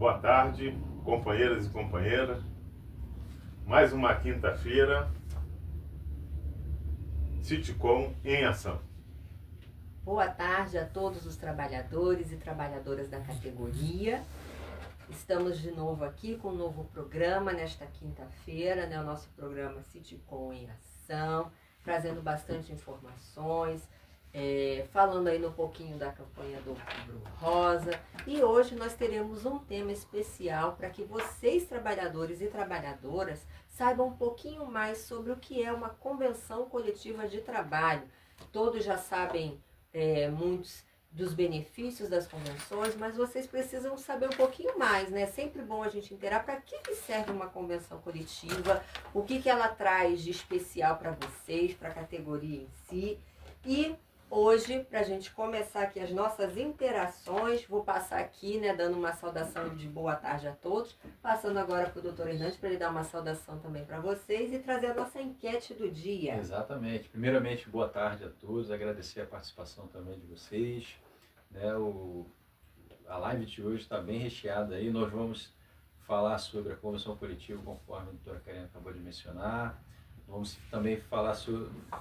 Boa tarde, companheiras e companheiras. Mais uma quinta-feira, Citicom em ação. Boa tarde a todos os trabalhadores e trabalhadoras da categoria. Estamos de novo aqui com um novo programa nesta quinta-feira, né? O nosso programa Citicom em Ação, trazendo bastante informações, falando aí um pouquinho da campanha do Outubro Rosa. E hoje nós teremos um tema especial para que vocês, trabalhadores e trabalhadoras, saibam um pouquinho mais sobre o que é uma convenção coletiva de trabalho. Todos já sabem muitos dos benefícios das convenções, mas vocês precisam saber um pouquinho mais, né? É sempre bom a gente inteirar para que serve uma convenção coletiva, o que ela traz de especial para vocês, para a categoria em si. E hoje, para a gente começar aqui as nossas interações, vou passar aqui, né, dando uma saudação de boa tarde a todos, passando agora para o Dr. Hernandes para ele dar uma saudação também para vocês e trazer a nossa enquete do dia. Exatamente. Primeiramente, boa tarde a todos, agradecer a participação também de vocês. A live de hoje está bem recheada aí, nós vamos falar sobre a convenção coletiva, conforme a doutora Karina acabou de mencionar. Vamos também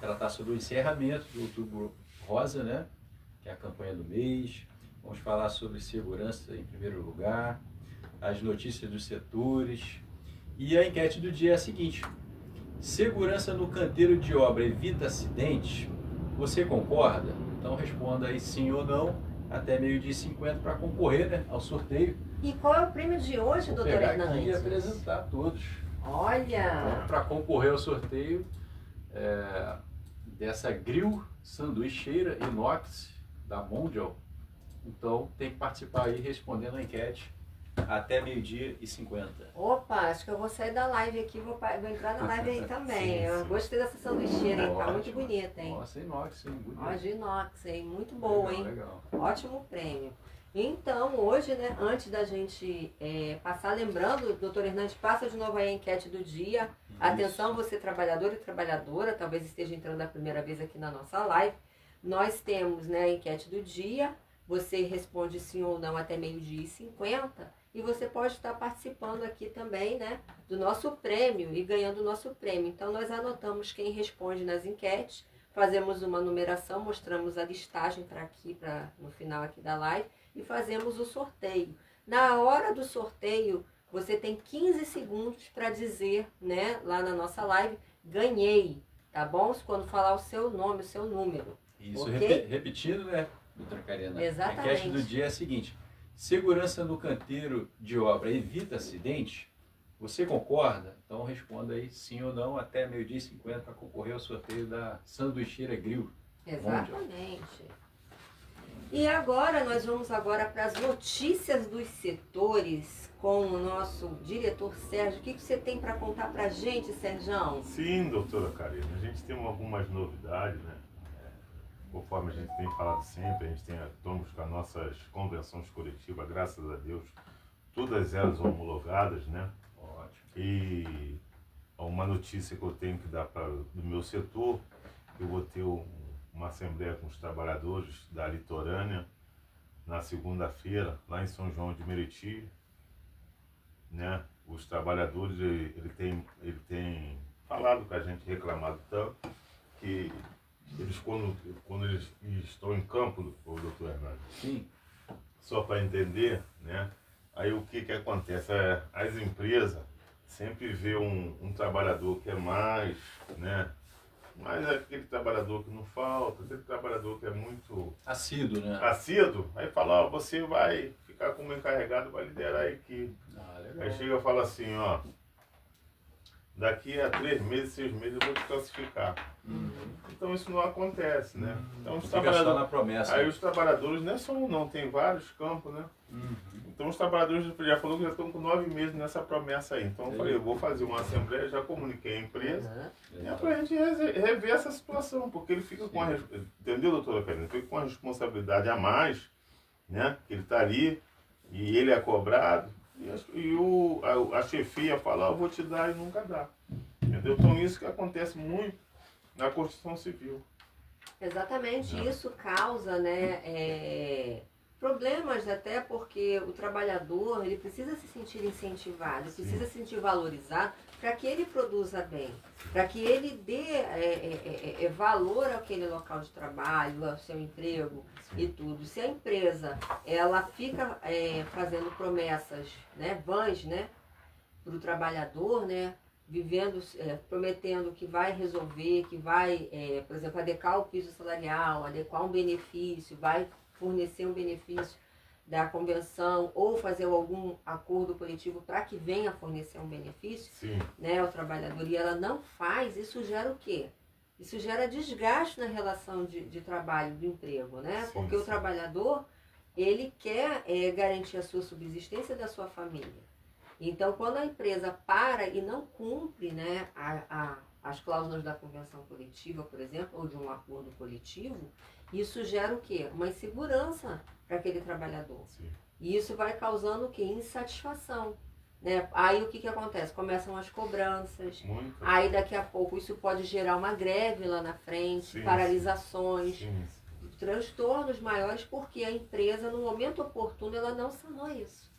tratar sobre o encerramento do Outubro Rosa, né? Que é a campanha do mês. Vamos falar sobre segurança em primeiro lugar, as notícias dos setores. E a enquete do dia é a seguinte: segurança no canteiro de obra evita acidentes? Você concorda? Então responda aí sim ou não, até 12h50 para concorrer, né, ao sorteio. E qual é o prêmio de hoje, doutor Hernandes? Vou pegar aqui e apresentar a todos. Olha! Então, para concorrer ao sorteio dessa grill sanduicheira inox da Mondial, então tem que participar aí respondendo a enquete até 12h50. Opa, acho que eu vou sair da live aqui, vou entrar na live aí também. Sim, Eu gostei dessa sanduicheira, hein? Tá muito Ótimo. bonita, hein? Nossa, inox, hein? Bonito. Ó, de inox, hein? Muito boa, Legal, hein? legal. Ótimo prêmio. Então, hoje, né, antes da gente passar, lembrando, doutor Hernandes, passa de novo aí a enquete do dia. Isso. Atenção, você trabalhador e trabalhadora, talvez esteja entrando a primeira vez aqui na nossa live. Nós temos, né, a enquete do dia. Você responde sim ou não até 12h50. E você pode estar participando aqui também, né, do nosso prêmio e ganhando o nosso prêmio. Então, nós anotamos quem responde nas enquetes, fazemos uma numeração, mostramos a listagem no final aqui da live e fazemos o sorteio. Na hora do sorteio, você tem 15 segundos para dizer, né, lá na nossa live, ganhei, tá bom? Quando falar o seu nome, o seu número. Isso, Okay? repetindo, né, doutora Karina? Exatamente. A enquete do dia é a seguinte: segurança no canteiro de obra evita acidente? Você concorda? Então responda aí sim ou não até 12h50 para concorrer ao sorteio da sanduicheira grill. Exatamente. E agora nós vamos para as notícias dos setores com o nosso diretor Sérgio. O que você tem para contar para a gente, Sérgio? Sim, doutora Karina, a gente tem algumas novidades, né? Conforme a gente tem falado sempre, estamos com as nossas convenções coletivas, graças a Deus, todas elas homologadas, né? Ótimo. E uma notícia que eu tenho que dar do meu setor, eu vou ter uma assembleia com os trabalhadores da litorânea na segunda-feira, lá em São João de Meriti, né? Os trabalhadores, ele tem falado com a gente, reclamado tanto, que eles, quando eles estão em campo, o doutor Hernandes, Sim. só para entender, né? Aí o que acontece? As empresas sempre vê um trabalhador que é mais, né? Mas é aquele trabalhador que não falta, aquele trabalhador que é muito Assíduo, né? assíduo, aí fala, ó, você vai ficar como encarregado, vai liderar a equipe. Legal. Aí chega e fala assim, ó, daqui a 3 meses, 6 meses eu vou te classificar. Então isso não acontece, né? Então os Fica só na promessa. Aí os trabalhadores não é só um não, tem vários campos, né? Então os trabalhadores já falou que já estão com 9 meses nessa promessa aí. Então eu falei, eu vou fazer uma assembleia, já comuniquei a empresa. E é pra gente rever essa situação, porque ele fica com a... Entendeu, doutora Karina? Ele fica com a responsabilidade a mais, né? Que ele está ali e ele é cobrado. E a chefia fala, eu vou te dar e nunca dá. Entendeu? Então isso que acontece muito na construção civil. Exatamente, Não. isso causa, né, problemas até porque o trabalhador ele precisa se sentir incentivado, ele precisa se sentir valorizado para que ele produza bem, para que ele dê valor àquele local de trabalho, ao seu emprego e tudo. Se a empresa ela fica fazendo promessas, né, vãs, né, para o trabalhador, né, vivendo, prometendo que vai resolver, que vai, por exemplo, adequar o piso salarial, adequar um benefício, vai fornecer um benefício da convenção ou fazer algum acordo coletivo para que venha fornecer um benefício, né, ao trabalhador, e ela não faz, isso gera o quê? Isso gera desgaste na relação de trabalho, do emprego, né? Porque o trabalhador, ele quer garantir a sua subsistência da sua família. Então, quando a empresa para e não cumpre, né, as cláusulas da convenção coletiva, por exemplo, ou de um acordo coletivo, isso gera o quê? Uma insegurança para aquele trabalhador. E isso vai causando o quê? Insatisfação. Né? Aí o que acontece? Começam as cobranças, aí daqui a pouco isso pode gerar uma greve lá na frente, paralisações, transtornos maiores, porque a empresa, no momento oportuno, ela não sanou isso.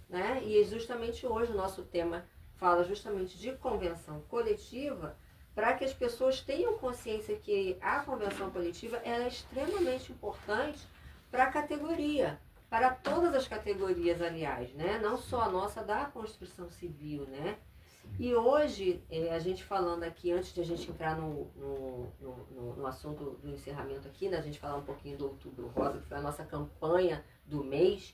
Né? E justamente hoje o nosso tema fala justamente de convenção coletiva, para que as pessoas tenham consciência que a convenção coletiva ela é extremamente importante para a categoria, para todas as categorias, aliás, né? Não só a nossa da construção civil, né? E hoje, a gente falando aqui, antes de a gente entrar no assunto do encerramento aqui, né? A gente falar um pouquinho do Outubro Rosa, que foi a nossa campanha do mês,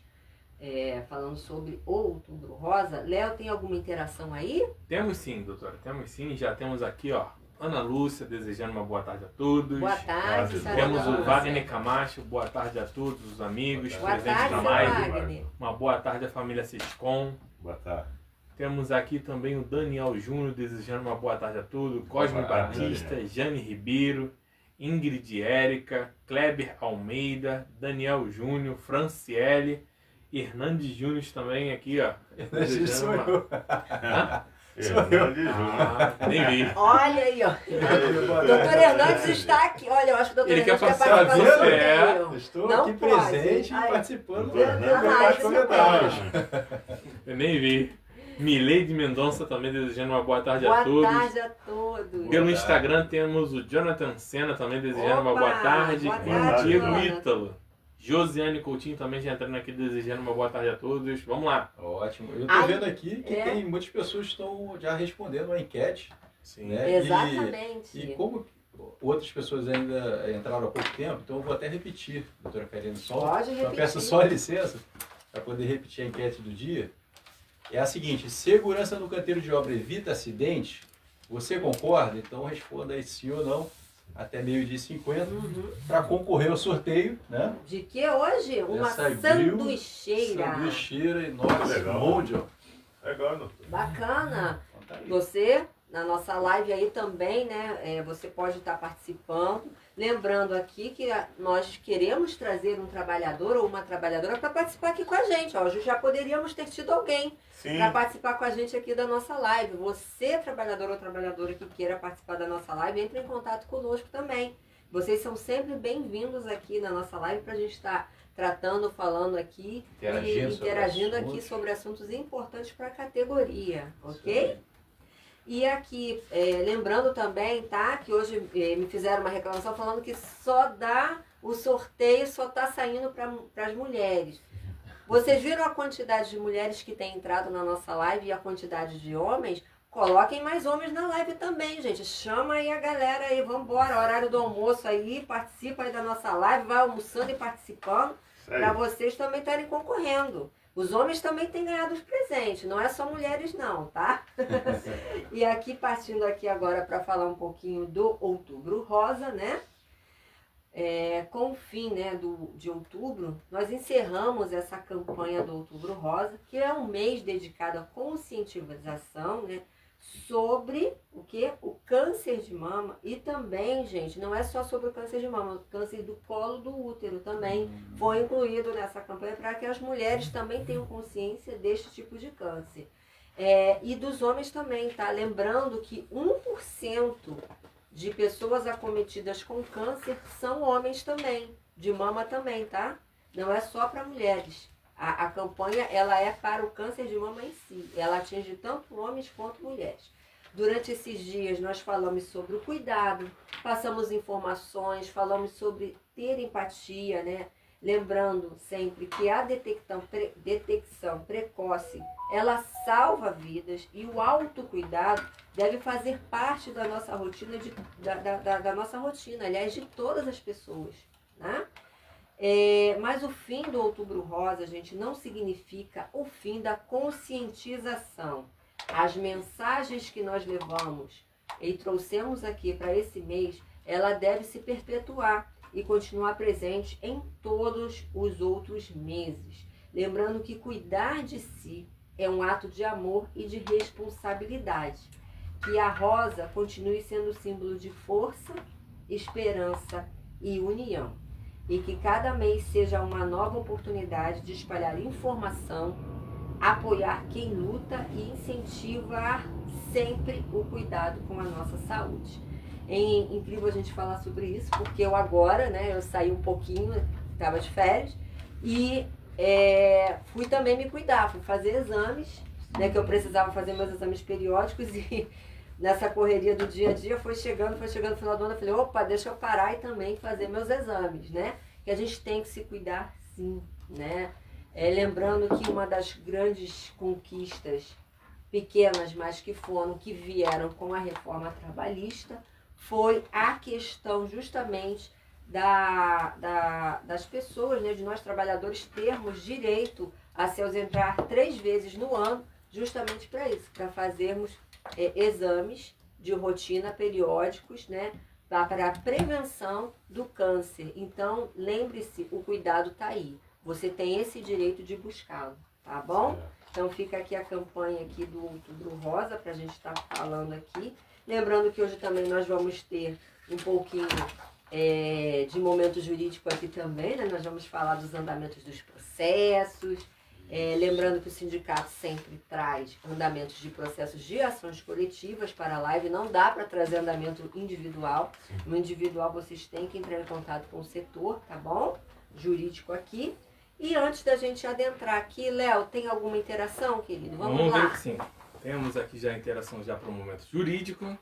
falando sobre o Outubro Rosa. Léo, tem alguma interação aí? Temos sim, doutora, temos sim. Já temos aqui, ó, Ana Lúcia desejando uma boa tarde a todos. Boa tarde, temos o Wagner Camacho, boa tarde a todos os amigos presentes na live. Uma boa tarde à família Siscom. Boa tarde. Temos aqui também o Daniel Júnior desejando uma boa tarde a todos. Cosme Batista, Jane Ribeiro, Ingrid Érica, Kleber Almeida, Daniel Júnior, Franciele, Hernandes Júnior também aqui, ó. Sou eu. Nem vi. Olha aí, ó. Doutor Hernandes está aqui. Olha, eu acho que o doutor Ele Hernandes quer participar do sorteio. Estou não aqui pode. presente e participando dos comentários. Eu nem vi. Mileide Mendonça também desejando uma boa tarde a todos. Boa tarde a todos. Pelo Instagram temos o Jonathan Senna também desejando uma boa tarde. Boa E tarde, o Diego Jonathan. Ítalo. Josiane Coutinho também já entrando aqui desejando uma boa tarde a todos. Vamos lá. Ótimo. Eu estou vendo aqui que tem muitas pessoas que estão já respondendo a enquete. Sim. Né? Exatamente. E como outras pessoas ainda entraram há pouco tempo, então eu vou até repetir, doutora Karine. Pode repetir. Eu peço só licença para poder repetir a enquete do dia. É a seguinte: segurança no canteiro de obra evita acidente? Você concorda? Então responda aí sim ou não, até 12h50, para concorrer ao sorteio, né? De que hoje? Uma Essa sanduicheira. Sanduicheira inox Legal. Mondial. Legal, doutor. Bacana. Então tá aí. Você, na nossa live aí também, né? Você pode estar participando. Lembrando aqui que nós queremos trazer um trabalhador ou uma trabalhadora para participar aqui com a gente. Ó, já poderíamos ter tido alguém para participar com a gente aqui da nossa live. Você, trabalhador ou trabalhadora que queira participar da nossa live, entre em contato conosco também. Vocês são sempre bem-vindos aqui na nossa live para a gente estar tratando, falando aqui e interagindo aqui sobre assuntos importantes para a categoria, ok? E aqui, lembrando também, tá, que hoje me fizeram uma reclamação falando que o sorteio só está saindo para as mulheres. Vocês viram a quantidade de mulheres que tem entrado na nossa live e a quantidade de homens? Coloquem mais homens na live também, gente. Chama aí a galera aí, vambora, horário do almoço aí, participa aí da nossa live, vai almoçando e participando, para vocês também estarem concorrendo. Os homens também têm ganhado os presentes, não é só mulheres não, tá? E aqui, partindo aqui agora para falar um pouquinho do Outubro Rosa, né? Com o fim, né, de outubro, nós encerramos essa campanha do Outubro Rosa, que é um mês dedicado à conscientização, né, sobre o que? O câncer de mama. E também, gente, não é só sobre o câncer de mama, o câncer do colo do útero também foi incluído nessa campanha para que as mulheres também tenham consciência deste tipo de câncer. E dos homens também, tá? Lembrando que 1% de pessoas acometidas com câncer são homens também, de mama também, tá? não é só para mulheres. A campanha ela é para o câncer de mama em si. Ela atinge tanto homens quanto mulheres. Durante esses dias nós falamos sobre o cuidado, passamos informações, falamos sobre ter empatia, né? Lembrando sempre que a detecção precoce, ela salva vidas e o autocuidado deve fazer parte da nossa rotina, da nossa rotina, aliás, de todas as pessoas, né? Mas o fim do Outubro Rosa, gente, não significa o fim da conscientização. As mensagens que nós levamos e trouxemos aqui para esse mês, ela deve se perpetuar e continuar presente em todos os outros meses. Lembrando que cuidar de si é um ato de amor e de responsabilidade. Que a rosa continue sendo símbolo de força, esperança e união. E que cada mês seja uma nova oportunidade de espalhar informação, apoiar quem luta e incentivar sempre o cuidado com a nossa saúde. É incrível a gente falar sobre isso, porque eu agora, né, eu saí um pouquinho, estava de férias, e fui também me cuidar, fui fazer exames, né, que eu precisava fazer meus exames periódicos, e nessa correria do dia a dia foi chegando no final do ano, eu falei, opa, deixa eu parar e também fazer meus exames, né, que a gente tem que se cuidar sim, né. Lembrando que uma das grandes conquistas, pequenas, mas que vieram com a reforma trabalhista, foi a questão justamente das pessoas, né, de nós trabalhadores termos direito a se ausentar 3 vezes no ano, justamente para isso, para fazermos exames de rotina periódicos, né, para a prevenção do câncer. Então, lembre-se, o cuidado está aí. Você tem esse direito de buscá-lo, tá bom? Então fica aqui a campanha aqui do Outubro Rosa para a gente estar falando aqui. Lembrando que hoje também nós vamos ter um pouquinho de momento jurídico aqui também, né? Nós vamos falar dos andamentos dos processos. Lembrando que o sindicato sempre traz andamentos de processos de ações coletivas para a live. Não dá para trazer andamento individual. No individual vocês têm que entrar em contato com o setor, tá bom? Jurídico aqui. E antes da gente adentrar aqui, Léo, tem alguma interação, querido? Vamos lá. Ver que sim. Temos aqui já a interação já para o momento jurídico.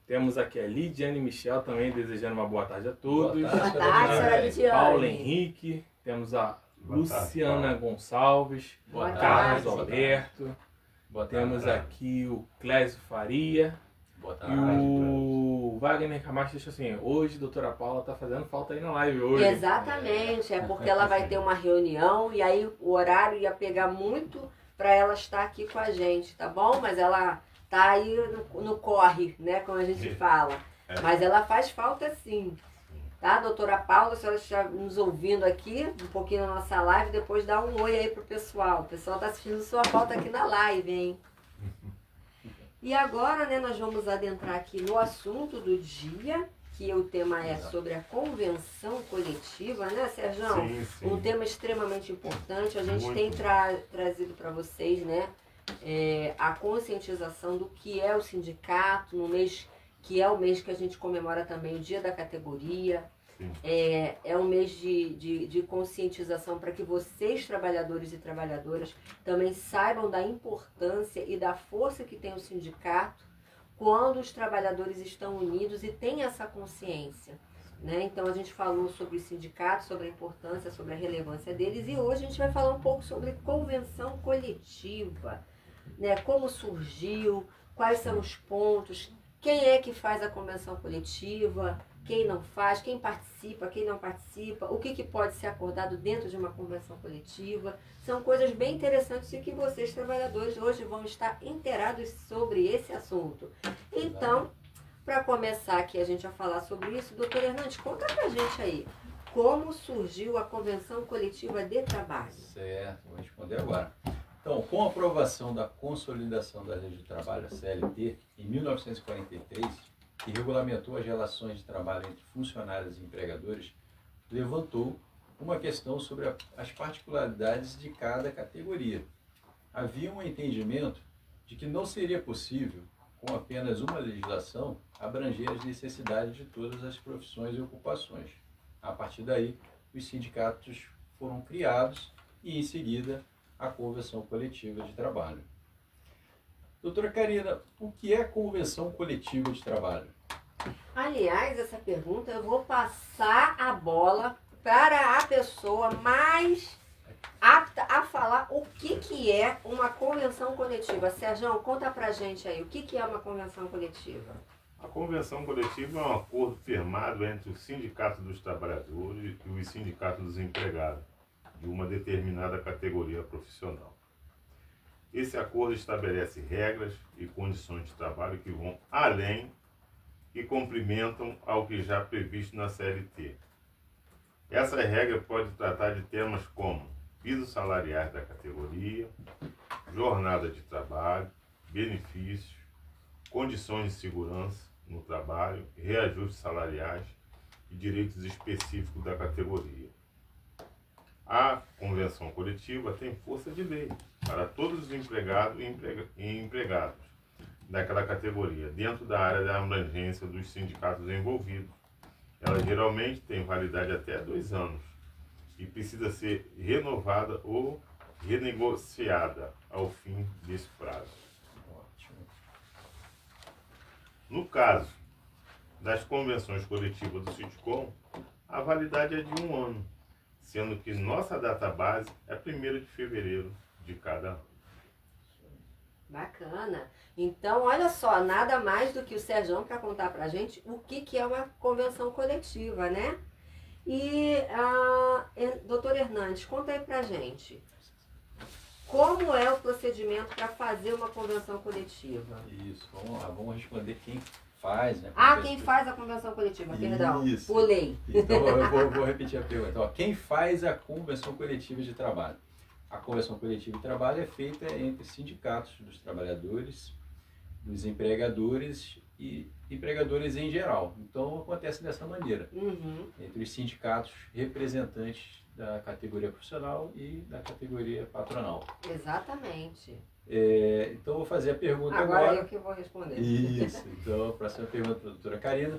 Temos aqui a Lidiane Michel também desejando uma boa tarde a todos. Boa tarde, senhora Lidiane. Paulo Henrique. Temos a Luciana Gonçalves. Boa Carlos tarde. Alberto. Temos aqui o Clésio Faria. Boa tarde. E o Wagner Camacho deixa assim, hoje a doutora Paula tá fazendo falta aí na live hoje. Exatamente, é porque ela vai ter uma reunião e aí o horário ia pegar muito para ela estar aqui com a gente, tá bom? Mas ela tá aí no corre, né, como a gente fala. Mas ela faz falta sim, tá? Doutora Paula, se ela estiver nos ouvindo aqui, um pouquinho na nossa live, depois dá um oi aí pro pessoal. O pessoal tá assistindo sua falta aqui na live, hein? E agora, né, nós vamos adentrar aqui no assunto do dia, que o tema é sobre a convenção coletiva, né, Sérgio? Sim. Um tema extremamente importante. A gente Muito. tem trazido para vocês, né, a conscientização do que é o sindicato, no mês que é o mês que a gente comemora também o Dia da Categoria. É um mês de conscientização para que vocês, trabalhadores e trabalhadoras, também saibam da importância e da força que tem o sindicato quando os trabalhadores estão unidos e têm essa consciência, né? Então a gente falou sobre o sindicato, sobre a importância, sobre a relevância deles, e hoje a gente vai falar um pouco sobre convenção coletiva, né? Como surgiu, quais são os pontos, quem é que faz a convenção coletiva, quem não faz, quem participa, quem não participa, o que pode ser acordado dentro de uma convenção coletiva. São coisas bem interessantes e que vocês, trabalhadores, hoje vão estar inteirados sobre esse assunto. Então, para começar aqui a gente a falar sobre isso, doutor Hernandes, conta pra gente aí, como surgiu a convenção coletiva de trabalho? Certo, vou responder agora. Então, com a aprovação da Consolidação da Lei de Trabalho, a CLT, em 1943, que regulamentou as relações de trabalho entre funcionários e empregadores, levantou uma questão sobre as particularidades de cada categoria. Havia um entendimento de que não seria possível, com apenas uma legislação, abranger as necessidades de todas as profissões e ocupações. A partir daí, os sindicatos foram criados e, em seguida, a convenção coletiva de trabalho. Doutora Karina, o que é convenção coletiva de trabalho? Aliás, essa pergunta eu vou passar a bola para a pessoa mais apta a falar o que é uma convenção coletiva. Sérgio, conta pra gente aí, o que é uma convenção coletiva? A convenção coletiva é um acordo firmado entre os sindicatos dos trabalhadores e os sindicatos dos empregados de uma determinada categoria profissional. Esse acordo estabelece regras e condições de trabalho que vão além e complementam ao que já previsto na CLT. Essa regra pode tratar de temas como pisos salariais da categoria, jornada de trabalho, benefícios, condições de segurança no trabalho, reajustes salariais e direitos específicos da categoria. A convenção coletiva tem força de lei para todos os empregados e empregados daquela categoria, dentro da área da abrangência dos sindicatos envolvidos. Ela geralmente tem validade até 2 anos e precisa ser renovada ou renegociada ao fim desse prazo. Ótimo. No caso das convenções coletivas do Sindicom, a validade é de 1 ano, sendo que nossa data base é 1º de fevereiro de cada ano. Bacana. Então, olha só, nada mais do que o Sérgio para contar pra gente o que é uma convenção coletiva, né? E, doutor Hernandes, conta aí pra gente. Como é o procedimento para fazer uma convenção coletiva? Isso, vamos lá, vamos responder quem faz, né? Quem faz a convenção coletiva, perdão. Isso. Pulei. Então, eu vou repetir a pergunta. Então, quem faz a convenção coletiva de trabalho? A convenção coletiva de trabalho é feita entre sindicatos dos trabalhadores, dos empregadores e empregadores em geral. Então, acontece dessa maneira. Entre os sindicatos representantes da categoria profissional e da categoria patronal. Exatamente. Então, eu vou fazer a pergunta agora. agora. Eu que vou responder. Isso. Então, a próxima pergunta para a doutora Karina.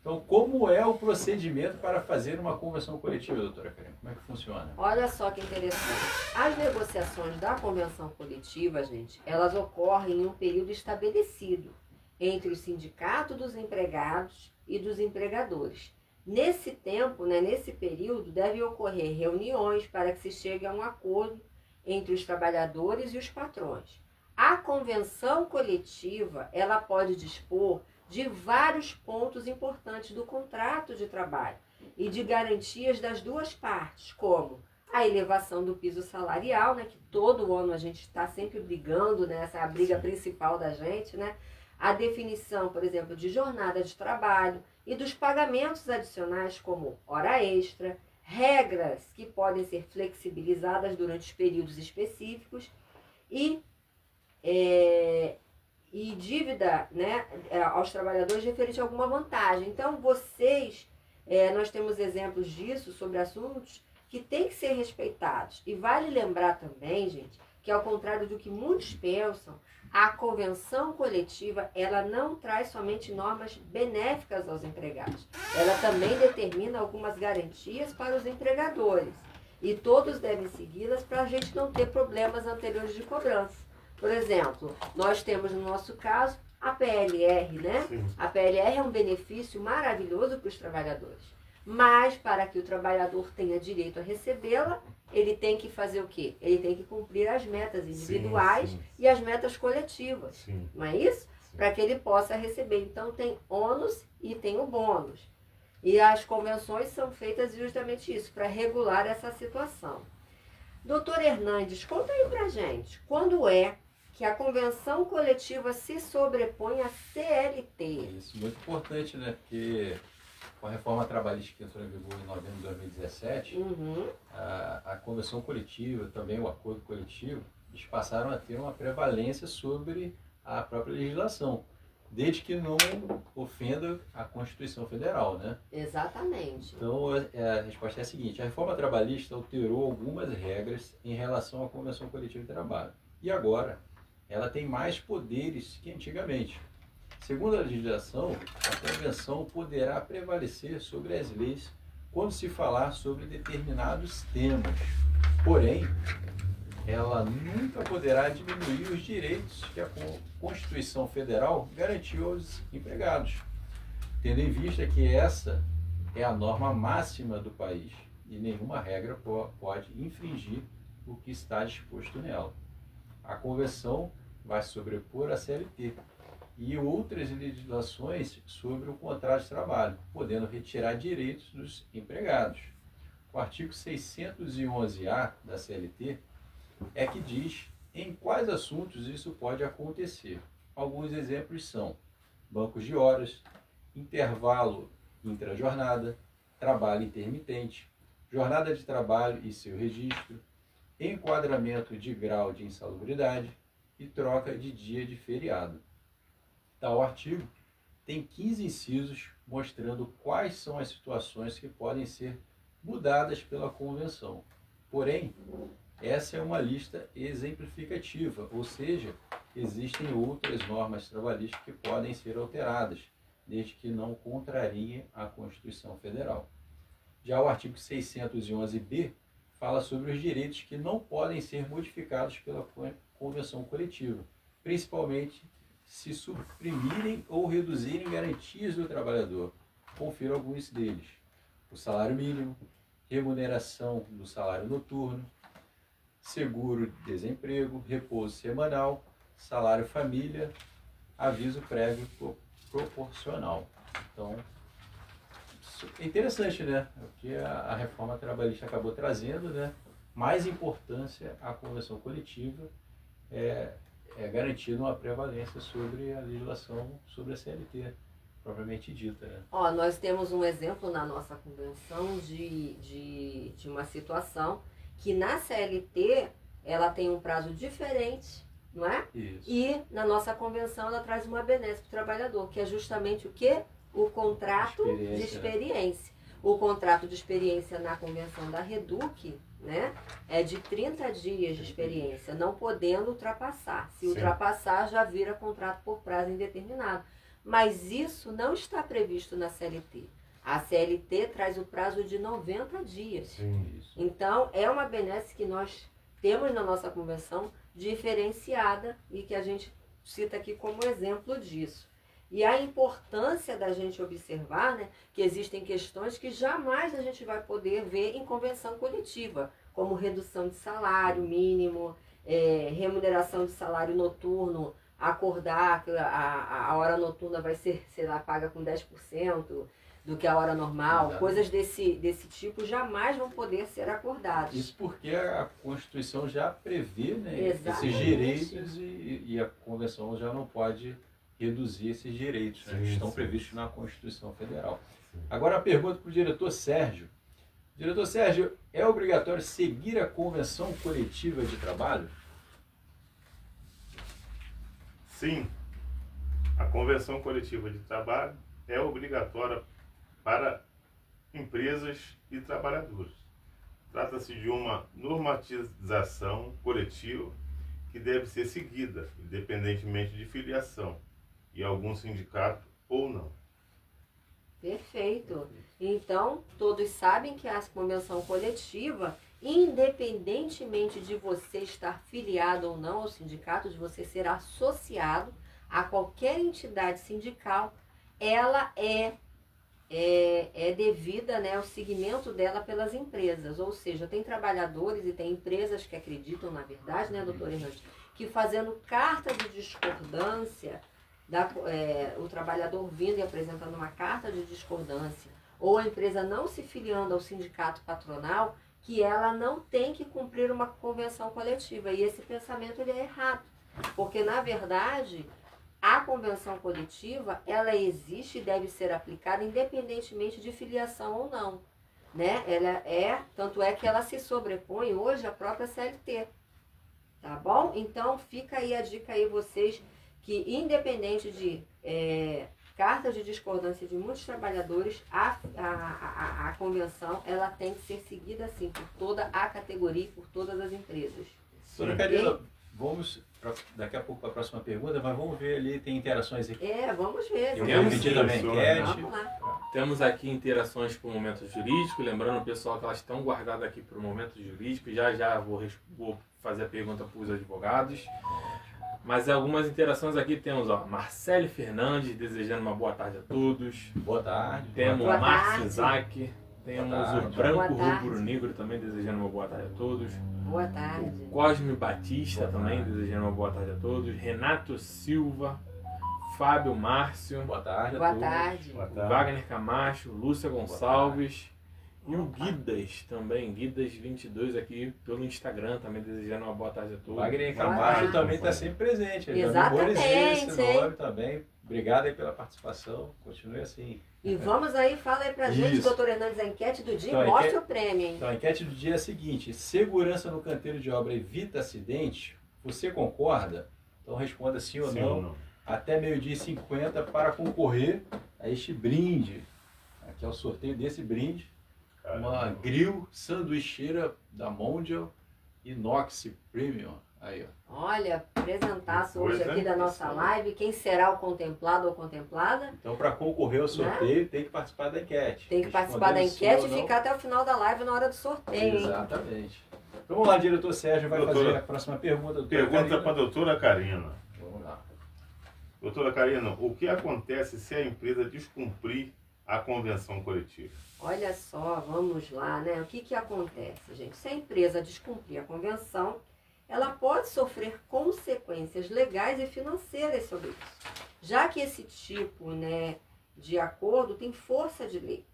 Então, como é o procedimento para fazer uma convenção coletiva, doutora Karina? Como é que funciona? Olha só que interessante. As negociações da convenção coletiva, gente, elas ocorrem em um período estabelecido entre o sindicato dos empregados e dos empregadores. Nesse tempo, nesse período, devem ocorrer reuniões para que se chegue a um acordo entre os trabalhadores e os patrões. A convenção coletiva, ela pode dispor de vários pontos importantes do contrato de trabalho e de garantias das duas partes, como a elevação do piso salarial, que todo ano a gente está sempre brigando, essa é a briga principal da gente, a definição, por exemplo, de jornada de trabalho e dos pagamentos adicionais como hora extra, regras que podem ser flexibilizadas durante os períodos específicos e dívida aos trabalhadores referente a alguma vantagem. Então, nós temos exemplos disso sobre assuntos que têm que ser respeitados. E vale lembrar também, gente, que ao contrário do que muitos pensam, a convenção coletiva, ela não traz somente normas benéficas aos empregados. Ela também determina algumas garantias para os empregadores. E todos devem segui-las para a gente não ter problemas anteriores de cobrança. Por exemplo, nós temos no nosso caso a PLR, Sim. A PLR é um benefício maravilhoso para os trabalhadores. Mas para que o trabalhador tenha direito a recebê-la, ele tem que fazer o quê? Ele tem que cumprir as metas individuais Sim. e as metas coletivas. Sim. Não é isso? Sim. Para que ele possa receber. Então tem ônus e tem o bônus. E as convenções são feitas justamente isso, para regular essa situação. Doutor Hernandes, conta aí pra gente, quando é que a convenção coletiva se sobrepõe à CLT? Isso, muito importante, porque com a reforma trabalhista que entrou em vigor em novembro de 2017, a convenção coletiva, também o acordo coletivo, eles passaram a ter uma prevalência sobre a própria legislação, desde que não ofenda a Constituição Federal, Exatamente. Então, a resposta é a seguinte: a reforma trabalhista alterou algumas regras em relação à convenção coletiva de trabalho. E agora, ela tem mais poderes que antigamente. Segundo a legislação, a convenção poderá prevalecer sobre as leis quando se falar sobre determinados temas. Porém, ela nunca poderá diminuir os direitos que a Constituição Federal garantiu aos empregados, tendo em vista que essa é a norma máxima do país e nenhuma regra pode infringir o que está disposto nela. A Convenção vai sobrepor a CLT e outras legislações sobre o contrato de trabalho, podendo retirar direitos dos empregados. O artigo 611-A da CLT é que diz em quais assuntos isso pode acontecer. Alguns exemplos são bancos de horas, intervalo intrajornada, trabalho intermitente, jornada de trabalho e seu registro, enquadramento de grau de insalubridade e troca de dia de feriado. Tal artigo tem 15 incisos mostrando quais são as situações que podem ser mudadas pela Convenção. Porém, essa é uma lista exemplificativa, ou seja, existem outras normas trabalhistas que podem ser alteradas, desde que não contrariem a Constituição Federal. Já o artigo 611-B fala sobre os direitos que não podem ser modificados pela convenção coletiva, principalmente se suprimirem ou reduzirem garantias do trabalhador. Confira alguns deles: o salário mínimo, remuneração do salário noturno, seguro-desemprego, repouso semanal, salário família, aviso prévio proporcional. Então, isso é interessante, né? O que a reforma trabalhista acabou trazendo, né? Mais importância à convenção coletiva é garantir uma prevalência sobre a legislação sobre a CLT, propriamente dita, né? Nós temos um exemplo na nossa convenção de uma situação que na CLT ela tem um prazo diferente, não é? Isso. E na nossa convenção ela traz uma benesse para o trabalhador, que é justamente o quê? O contrato de experiência. O contrato de experiência na convenção da Reduc, né, é de 30 dias de experiência, não podendo ultrapassar. Se ultrapassar, já vira contrato por prazo indeterminado. Mas isso não está previsto na CLT. A CLT traz o prazo de 90 dias. Sim, isso. Então, é uma benesse que nós temos na nossa convenção diferenciada e que a gente cita aqui como exemplo disso. E a importância da gente observar, né, que existem questões que jamais a gente vai poder ver em convenção coletiva, como redução de salário mínimo, remuneração de salário noturno, acordar que a hora noturna vai ser, sei lá, paga com 10% do que a hora normal. Exato. Coisas desse tipo jamais vão poder ser acordadas. Isso porque a Constituição já prevê, né, esses direitos e a Convenção já não pode reduzir esses direitos, né, que estão previstos na Constituição Federal. Agora a pergunta para o diretor Sérgio. Diretor Sérgio, é obrigatório seguir a Convenção Coletiva de Trabalho? Sim, a Convenção Coletiva de Trabalho é obrigatória para empresas e trabalhadores. Trata-se de uma normatização coletiva que deve ser seguida, independentemente de filiação, e algum sindicato ou não. Perfeito. Então, todos sabem que a convenção coletiva, independentemente de você estar filiado ou não ao sindicato, de você ser associado a qualquer entidade sindical, ela é devida, né, ao seguimento dela pelas empresas. Ou seja, tem trabalhadores e tem empresas que acreditam, na verdade, né, doutor Hernandes, que fazendo carta de discordância, o trabalhador vindo e apresentando uma carta de discordância, ou a empresa não se filiando ao sindicato patronal, que ela não tem que cumprir uma convenção coletiva. E esse pensamento ele é errado, porque na verdade a convenção coletiva ela existe e deve ser aplicada independentemente de filiação ou não, né? Tanto é que ela se sobrepõe hoje à própria CLT, tá bom? Então fica aí a dica aí vocês que independente de carta de discordância de muitos trabalhadores, a convenção ela tem que ser seguida assim por toda a categoria, por todas as empresas. Dona Karina, vamos daqui a pouco para a próxima pergunta, mas vamos ver ali, tem interações aqui. Vamos ver. Eu Temos vou pedir também enquete. Vamos lá. Temos aqui interações para o momento jurídico, lembrando, pessoal, que elas estão guardadas aqui para o momento jurídico. Já vou fazer a pergunta para os advogados. Mas algumas interações aqui temos, Marcele Fernandes desejando uma boa tarde a todos. Boa tarde. Temos Boa o Márcio tarde. Isaac. Temos tarde. o Branco Boa tarde. Rubro Negro também desejando uma boa tarde a todos. Boa tarde. Cosme Batista Boa também tarde. desejando uma boa tarde a todos. Renato Silva. Fábio Márcio. Boa tarde a Boa todos. tarde. Boa tarde. Wagner Camacho, Lúcia Gonçalves e o Guidas também, Guidas22 aqui pelo Instagram também desejando uma boa tarde a todos. Wagner Boa Camacho tarde. também está sempre presente. Eu já Exatamente, memorizei esse hein? nome também. Obrigado aí pela participação. Continue assim. E vamos aí, fala aí pra gente, Isso. doutor Hernandes, a enquete do dia. Então, a Mostra enquete- o prêmio, hein? Então, a enquete do dia é a seguinte: segurança no canteiro de obra evita acidente? Você concorda? Então responda sim ou Sim não. ou não? Até meio-dia e 50 para concorrer a este brinde. Aqui é o sorteio desse brinde. Uma Caramba. grill sanduicheira da Mondial Inox Premium. Aí, ó. Olha, apresentaço hoje Coisa aqui da nossa live. Quem será o contemplado ou contemplada? Então, para concorrer ao sorteio, tem que participar da enquete. Tem que participar da Respondendo sim enquete ou e não. ficar até o final da live na hora do sorteio, hein? Exatamente. Então, vamos lá, diretor Sérgio vai Doutora, fazer a próxima pergunta. doutora Pergunta Karina. para a doutora Karina. Vamos lá. Doutora Karina, o que acontece se a empresa descumprir a convenção coletiva? Olha só, vamos lá, né? O que acontece, gente? Se a empresa descumprir a convenção, ela pode sofrer consequências legais e financeiras sobre isso, já que esse tipo, né, de acordo tem força de lei,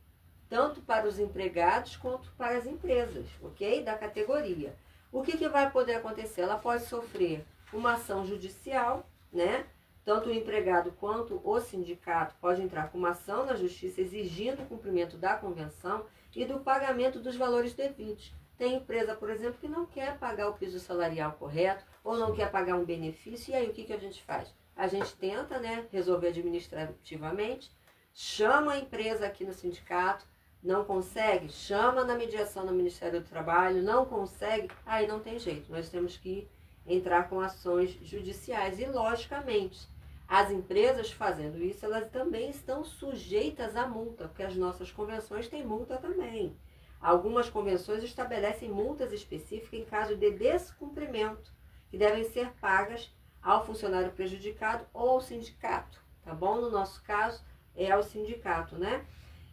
tanto para os empregados quanto para as empresas, ok? Da categoria. O que vai poder acontecer? Ela pode sofrer uma ação judicial, né? Tanto o empregado quanto o sindicato pode entrar com uma ação na justiça exigindo o cumprimento da convenção e do pagamento dos valores devidos. Tem empresa, por exemplo, que não quer pagar o piso salarial correto ou não quer pagar um benefício. E aí o que a gente faz? A gente tenta, né, resolver administrativamente, chama a empresa aqui no sindicato, não consegue, chama na mediação no Ministério do Trabalho, não consegue, aí não tem jeito. Nós temos que entrar com ações judiciais e, logicamente, as empresas fazendo isso, elas também estão sujeitas à multa, porque as nossas convenções têm multa também. Algumas convenções estabelecem multas específicas em caso de descumprimento, que devem ser pagas ao funcionário prejudicado ou ao sindicato, tá bom? No nosso caso, é ao sindicato, né?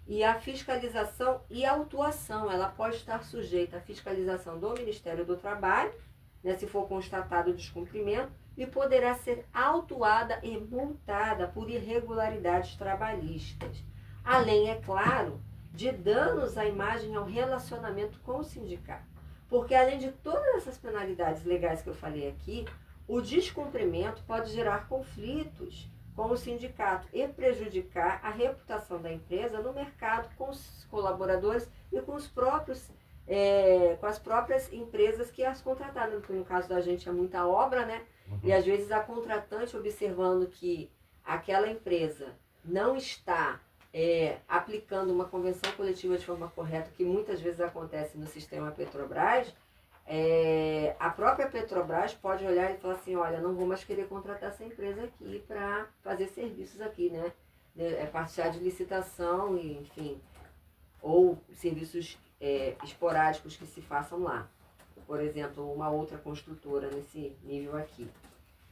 E a fiscalização e a autuação, ela pode estar sujeita à fiscalização do Ministério do Trabalho, né, se for constatado o descumprimento, e poderá ser autuada e multada por irregularidades trabalhistas. Além, é claro, de danos à imagem e ao relacionamento com o sindicato. Porque além de todas essas penalidades legais que eu falei aqui, o descumprimento pode gerar conflitos com o sindicato e prejudicar a reputação da empresa no mercado com os colaboradores e com os próprios com as próprias empresas que as contrataram. No caso da gente é muita obra, né? E às vezes a contratante, observando que aquela empresa não está aplicando uma convenção coletiva de forma correta, que muitas vezes acontece no sistema Petrobras, a própria Petrobras pode olhar e falar assim, olha, não vou mais querer contratar essa empresa aqui para fazer serviços aqui, né? Participar de licitação, e, enfim, ou serviços esporádicos que se façam lá. Por exemplo, uma outra construtora nesse nível aqui.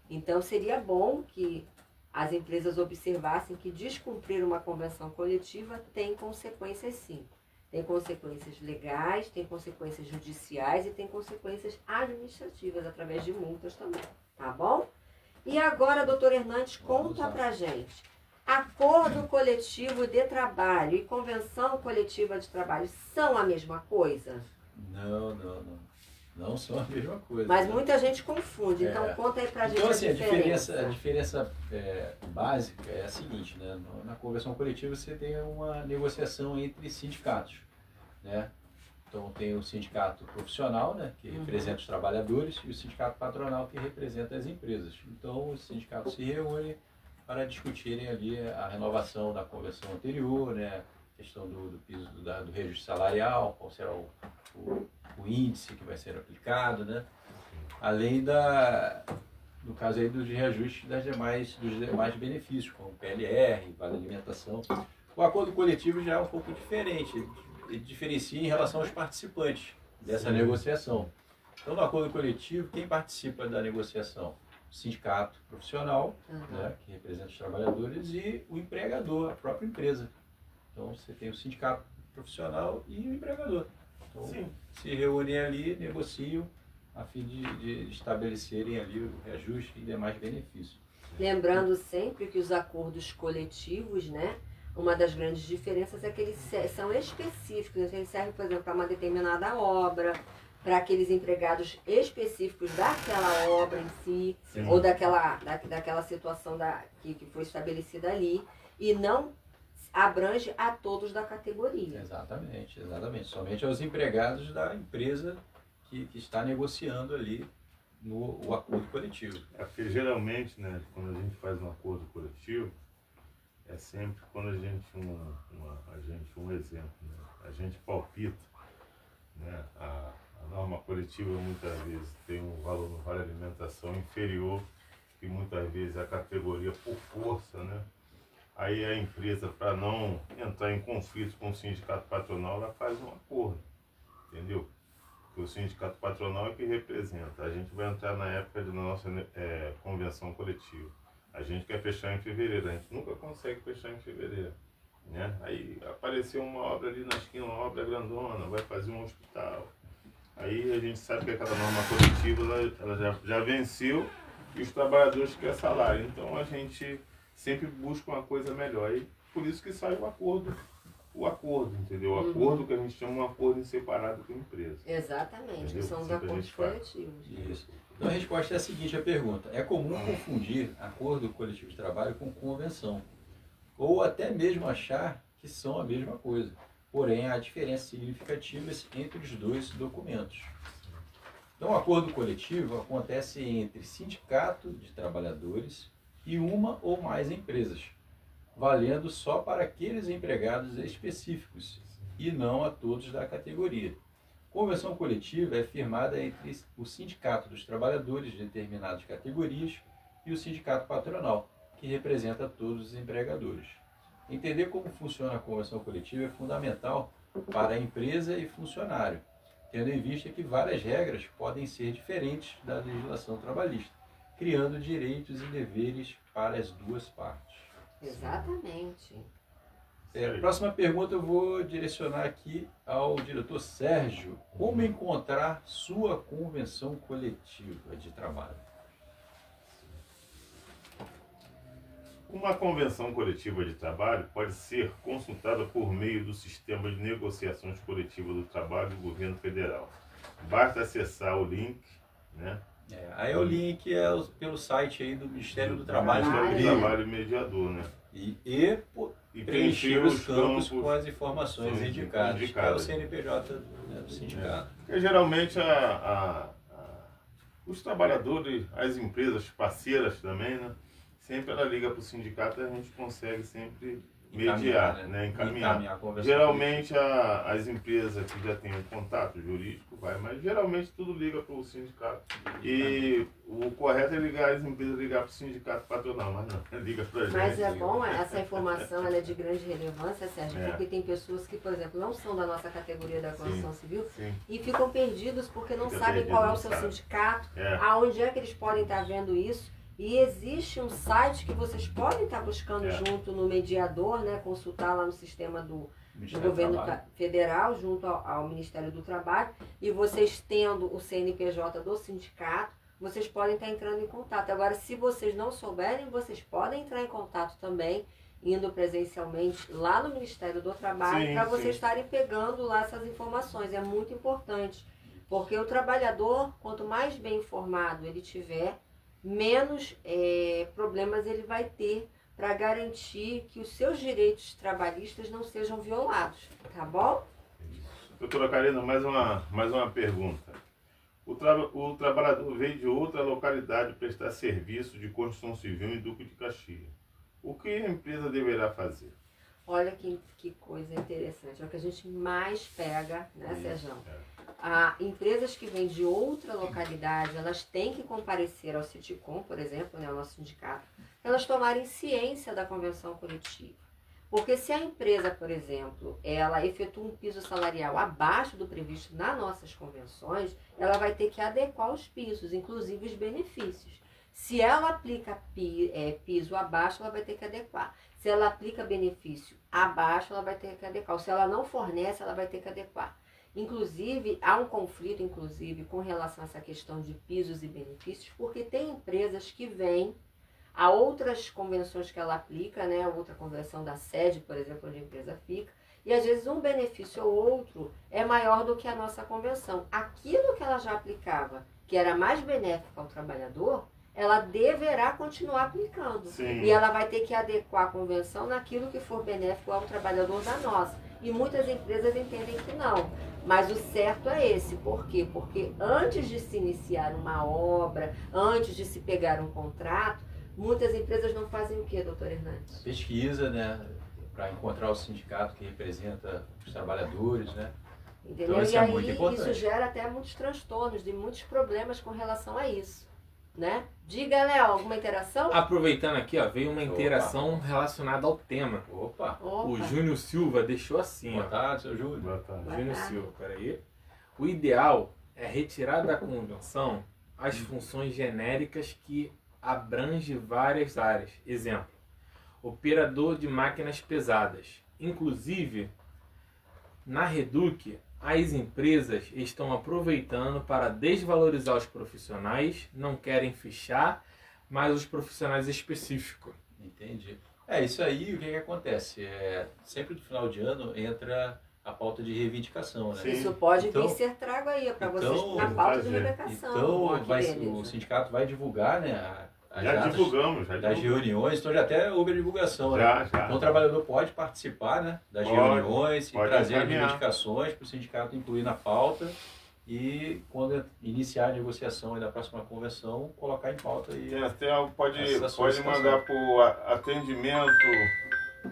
Então, seria bom que as empresas observassem que descumprir uma convenção coletiva tem consequências, sim. Tem consequências legais, tem consequências judiciais e tem consequências administrativas, através de multas também. Tá bom? E agora, doutor Hernandes, conta pra gente. Acordo coletivo de trabalho e convenção coletiva de trabalho são a mesma coisa? Não. Não são a mesma coisa. Mas muita gente confunde, então conta aí pra gente então, assim, a diferença. a diferença básica é a seguinte, né? Na convenção coletiva você tem uma negociação entre sindicatos, né? Então tem o sindicato profissional, né, que representa os trabalhadores, e o sindicato patronal, que representa as empresas. Então os sindicatos se reúnem para discutirem ali a renovação da convenção anterior, né? A questão do piso do reajuste salarial, qual será o índice que vai ser aplicado, né? além no caso aí dos reajustes dos demais benefícios, como PLR, Vale Alimentação. O acordo coletivo já é um pouco diferente, ele diferencia em relação aos participantes dessa negociação. Então, no acordo coletivo, quem participa da negociação? O sindicato profissional, né, que representa os trabalhadores, e o empregador, a própria empresa. Então, você tem o sindicato profissional e o empregador. Então, se reúnem ali, negociam, a fim de estabelecerem ali o reajuste e demais benefícios. Lembrando sempre que os acordos coletivos, né, uma das grandes diferenças é que eles são específicos. Eles servem, por exemplo, para uma determinada obra, para aqueles empregados específicos daquela obra em si, ou daquela situação que foi estabelecida ali, e não abrange a todos da categoria. Exatamente. Somente aos empregados da empresa que está negociando ali o acordo coletivo. É porque geralmente, né, quando a gente faz um acordo coletivo, é sempre quando a gente, um exemplo, né, a gente palpita, né, a norma coletiva muitas vezes tem um valor no Vale Alimentação inferior que muitas vezes a categoria por força, né? Aí a empresa, para não entrar em conflito com o sindicato patronal, ela faz um acordo, entendeu? Porque o sindicato patronal é que representa. A gente vai entrar na época da nossa convenção coletiva. A gente quer fechar em fevereiro, a gente nunca consegue fechar em fevereiro, né? Aí apareceu uma obra ali na esquina, uma obra grandona, vai fazer um hospital. Aí a gente sabe que aquela norma coletiva ela já venceu e os trabalhadores querem salário. Então a gente sempre busca uma coisa melhor. E por isso que sai o acordo, entendeu? O acordo que a gente chama um acordo em separado com a empresa. Exatamente, Entendeu? são os Sempre acordos coletivos. Isso. Então a resposta é a seguinte, a pergunta. É comum confundir acordo coletivo de trabalho com convenção, ou até mesmo achar que são a mesma coisa. Porém, há diferenças significativas entre os dois documentos. Então, o acordo coletivo acontece entre sindicato de trabalhadores e uma ou mais empresas, valendo só para aqueles empregados específicos e não a todos da categoria. Convenção coletiva é firmada entre o sindicato dos trabalhadores de determinadas categorias e o sindicato patronal, que representa todos os empregadores. Entender como funciona a convenção coletiva é fundamental para a empresa e funcionário, tendo em vista que várias regras podem ser diferentes da legislação trabalhista, criando direitos e deveres para as duas partes. Exatamente. Próxima pergunta eu vou direcionar aqui ao diretor Sérgio. Como encontrar sua convenção coletiva de trabalho? Uma convenção coletiva de trabalho pode ser consultada por meio do Sistema de Negociações Coletivas do Trabalho do Governo Federal. Basta acessar o link, né? Aí o link é pelo site aí do Ministério do Trabalho. Ministério do Trabalho Mediador, né? E preencher os campos com as informações indicadas, que é o CNPJ, né, do sindicato. Porque geralmente os trabalhadores, as empresas parceiras também, né? Sempre ela liga para o sindicato e a gente consegue sempre mediar, né? Encaminhar. Geralmente as empresas que já têm um contato jurídico mas geralmente tudo liga para o sindicato. E o correto é as empresas ligar para o sindicato patronal, mas não, liga para a gente. Mas é bom, essa informação ela é de grande relevância, Sérgio, porque tem pessoas que, por exemplo, não são da nossa categoria da construção civil e ficam perdidos porque não sabem qual é o seu sindicato, aonde é que eles podem estar vendo isso. E existe um site que vocês podem estar buscando junto no mediador, né? Consultar lá no sistema do governo federal, junto ao Ministério do Trabalho. E vocês tendo o CNPJ do sindicato, vocês podem estar entrando em contato. Agora, se vocês não souberem, vocês podem entrar em contato também, indo presencialmente lá no Ministério do Trabalho, para vocês estarem pegando lá essas informações. É muito importante, porque o trabalhador, quanto mais bem informado ele tiver, menos problemas ele vai ter para garantir que os seus direitos trabalhistas não sejam violados, tá bom? Doutora Karina, mais uma pergunta. O trabalhador veio de outra localidade prestar serviço de construção civil em Duque de Caxias. O que a empresa deverá fazer? Olha que coisa interessante, é o que a gente mais pega, né, Sérgio? Empresas que vêm de outra localidade, elas têm que comparecer ao Citicom, por exemplo, né, o nosso sindicato, para elas tomarem ciência da convenção coletiva. Porque se a empresa, por exemplo, ela efetua um piso salarial abaixo do previsto nas nossas convenções, ela vai ter que adequar os pisos, inclusive os benefícios. Se ela aplica piso abaixo, ela vai ter que adequar. Se ela aplica benefício abaixo, ela vai ter que adequar. Se ela não fornece, ela vai ter que adequar. Inclusive, há um conflito, com relação a essa questão de pisos e benefícios, porque tem empresas que vêm a outras convenções que ela aplica, né? Outra convenção da sede, por exemplo, onde a empresa fica, e às vezes um benefício ou outro é maior do que a nossa convenção. Aquilo que ela já aplicava, que era mais benéfico ao trabalhador, ela deverá continuar aplicando. Sim. E ela vai ter que adequar a convenção naquilo que for benéfico ao trabalhador da nossa. E muitas empresas entendem que não. Mas o certo é esse. Por quê? Porque antes de se iniciar uma obra, antes de se pegar um contrato, muitas empresas não fazem o quê, doutor Hernandes? Pesquisa, né? Para encontrar o sindicato que representa os trabalhadores, né? Entendeu? Então isso e é aí muito importante. isso gera até muitos transtornos, de muitos problemas com relação a isso. Né? Diga, Léo, alguma interação? Aproveitando aqui, ó, veio uma interação relacionada ao tema. Opa! O Júnior Silva deixou assim, Boa ó. tarde, seu Júnior. Boa tarde. Júnior Silva, peraí. O ideal é retirar da convenção as funções genéricas que abrangem várias áreas. Exemplo, operador de máquinas pesadas. Inclusive, na Reduc, as empresas estão aproveitando para desvalorizar os profissionais, não querem fichar, mas os profissionais específicos. Entendi. Isso aí, o que acontece? Sempre no final de ano entra a pauta de reivindicação, né? Sim. Isso pode Então- vir ser trago aí para então, vocês na pauta de fazer. reivindicação. Então, Ó, que beleza. o sindicato vai divulgar, né, as Já datas divulgamos, das reuniões, então já até houve a divulgação, né? Já. Então o trabalhador pode participar, né, das Pode, reuniões e pode trazer encaminhar. reivindicações para o sindicato incluir na pauta e quando iniciar a negociação da próxima convenção, colocar em pauta aí. Tem até algo, pode Essa solicitação. mandar para o atendimento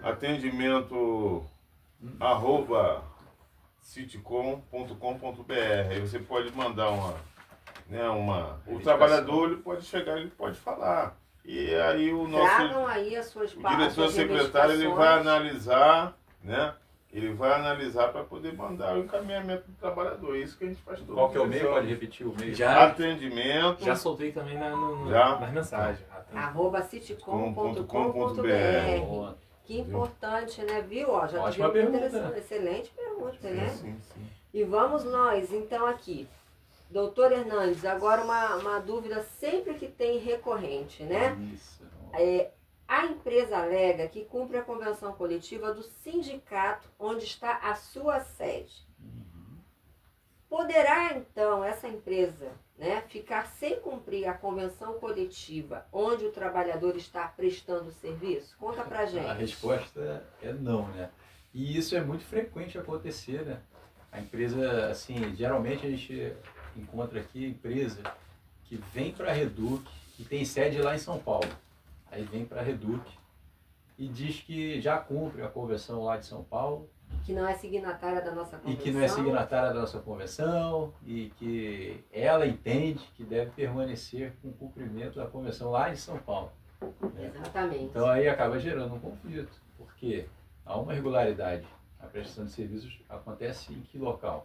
@ citicom.com.br. Aí você pode mandar o trabalhador ele pode chegar, ele pode falar. E aí o nosso Tragam aí as suas o diretor as secretário ele vai reivindicações. analisar, né? Ele vai analisar para poder mandar o encaminhamento do trabalhador. É isso que a gente faz todo Qual que é o dia. meio? Pode repetir o meio? Já Atendimento. soltei também Já? nas mensagens. @citicom.com.br. Que importante, né? Viu? Ó, já Ótima tive uma pergunta, né? excelente pergunta, né? Sim. E vamos nós, então, aqui. Doutor Hernandes, agora uma dúvida sempre que tem recorrente, né? Isso. A empresa alega que cumpre a convenção coletiva do sindicato onde está a sua sede. Poderá, então, essa empresa, né, ficar sem cumprir a convenção coletiva onde o trabalhador está prestando serviço? Conta pra gente. A resposta é não, né? E isso é muito frequente acontecer, né? A empresa, assim, geralmente a gente encontra aqui empresa que vem para a Reduc e tem sede lá em São Paulo. Aí vem para a Reduc e diz que já cumpre a convenção lá de São Paulo Que não é signatária da nossa convenção. e que não é signatária da nossa convenção e que ela entende que deve permanecer com o cumprimento da convenção lá em São Paulo. Né? Exatamente. Então aí acaba gerando um conflito, porque há uma irregularidade. A prestação de serviços acontece em que local?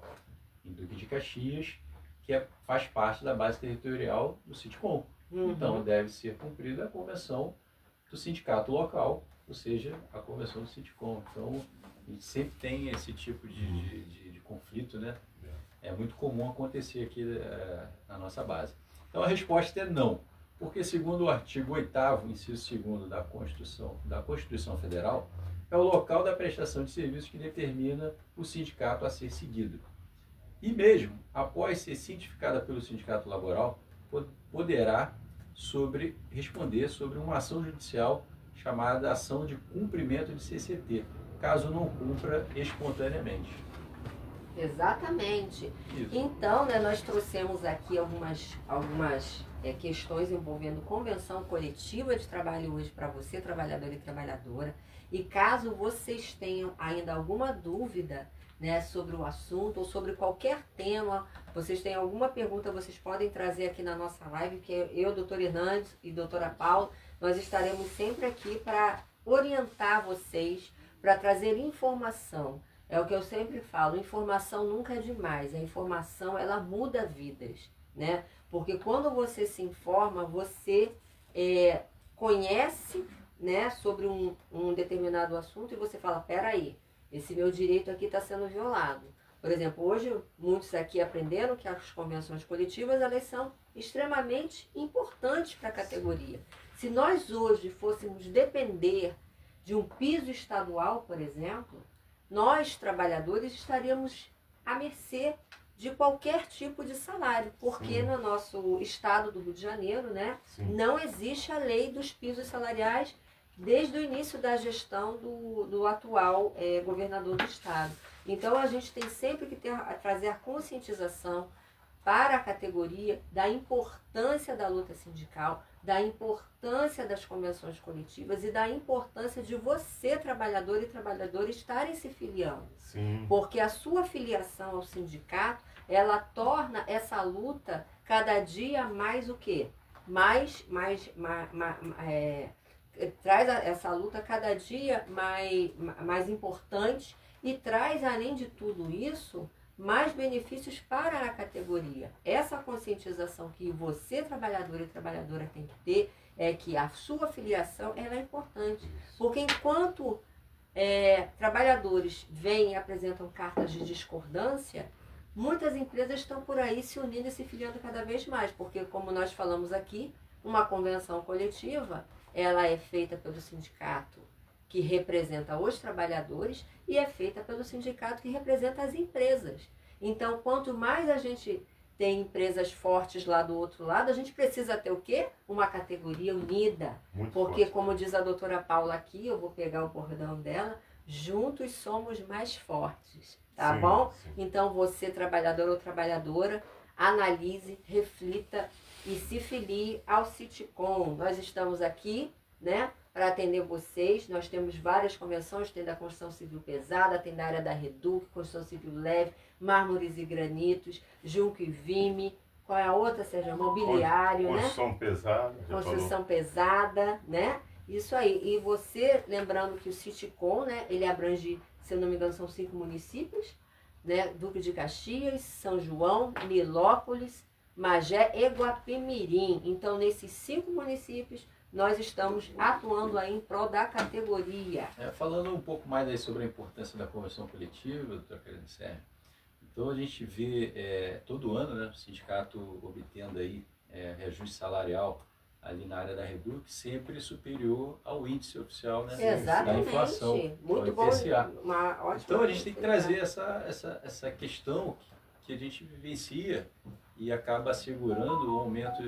Em Duque de Caxias, que faz parte da base territorial do Citicom. Então deve ser cumprida a convenção do sindicato local, ou seja, a convenção do Citicom. Então a gente sempre tem esse tipo de conflito, né? É muito comum acontecer aqui na nossa base. Então a resposta é não, porque segundo o artigo 8º, inciso 2º da Constituição Federal, é o local da prestação de serviços que determina o sindicato a ser seguido. E mesmo após ser cientificada pelo sindicato laboral, poderá responder sobre uma ação judicial chamada ação de cumprimento de CCT, caso não cumpra espontaneamente. Exatamente. Isso. Então, né, nós trouxemos aqui algumas questões envolvendo convenção coletiva de trabalho hoje para você, trabalhador e trabalhadora. E caso vocês tenham ainda alguma dúvida, né, sobre o assunto ou sobre qualquer tema. Vocês têm alguma pergunta, vocês podem trazer aqui na nossa live, que eu, doutor Hernandes e doutora Paula, nós estaremos sempre aqui para orientar vocês, para trazer informação. É o que eu sempre falo, informação nunca é demais, a informação ela muda vidas, né? Porque quando você se informa, você conhece, né, sobre um determinado assunto e você fala, peraí, esse meu direito aqui está sendo violado. Por exemplo, hoje muitos aqui aprenderam que as convenções coletivas elas são extremamente importantes para a categoria. Se nós hoje fôssemos depender de um piso estadual, por exemplo, nós, trabalhadores, estaríamos à mercê de qualquer tipo de salário, porque no nosso estado do Rio de Janeiro, né, não existe a lei dos pisos salariais desde o início da gestão do atual governador do estado. Então, a gente tem sempre que trazer a conscientização para a categoria da importância da luta sindical, da importância das convenções coletivas e da importância de você, trabalhador e trabalhadora, estarem se filiando. Sim. Porque a sua filiação ao sindicato, ela torna essa luta cada dia mais o quê? Traz essa luta cada dia mais importante e traz, além de tudo isso, mais benefícios para a categoria. Essa conscientização que você, trabalhador e trabalhadora, tem que ter é que a sua filiação ela é importante. Porque enquanto trabalhadores vêm e apresentam cartas de discordância, muitas empresas estão por aí se unindo e se filiando cada vez mais. Porque, como nós falamos aqui, uma convenção coletiva ela é feita pelo sindicato que representa os trabalhadores e é feita pelo sindicato que representa as empresas. Então, quanto mais a gente tem empresas fortes lá do outro lado, a gente precisa ter o quê? Uma categoria unida. Muito porque, forte. como diz a doutora Paula aqui, eu vou pegar o bordão dela, juntos somos mais fortes, tá Sim, bom? sim. Então, você, trabalhador ou trabalhadora, analise, reflita e se filie ao Citicom. Nós estamos aqui, né, para atender vocês. Nós temos várias convenções, tem da construção civil pesada, tem da área da Reduc, construção civil leve, mármores e granitos, Junco e Vime. Qual é a outra, Sérgio? Mobiliário, né? Construção pesada. já Construção pesada, né? Isso aí. E você, lembrando que o Citicom, né, ele abrange, se eu não me engano, são 5 municípios, né? Duque de Caxias, São João, Nilópolis, Magé e Guapimirim. Então, nesses 5 municípios, nós estamos atuando aí em prol da categoria. Falando um pouco mais aí sobre a importância da convenção coletiva, doutor Sérgio, então a gente vê todo ano, né, o sindicato obtendo aí reajuste salarial ali na área da Reduc sempre superior ao índice oficial, né, da inflação, muito bom, IPCA. Então a gente tem que trazer essa questão que a gente vivencia e acaba assegurando o aumento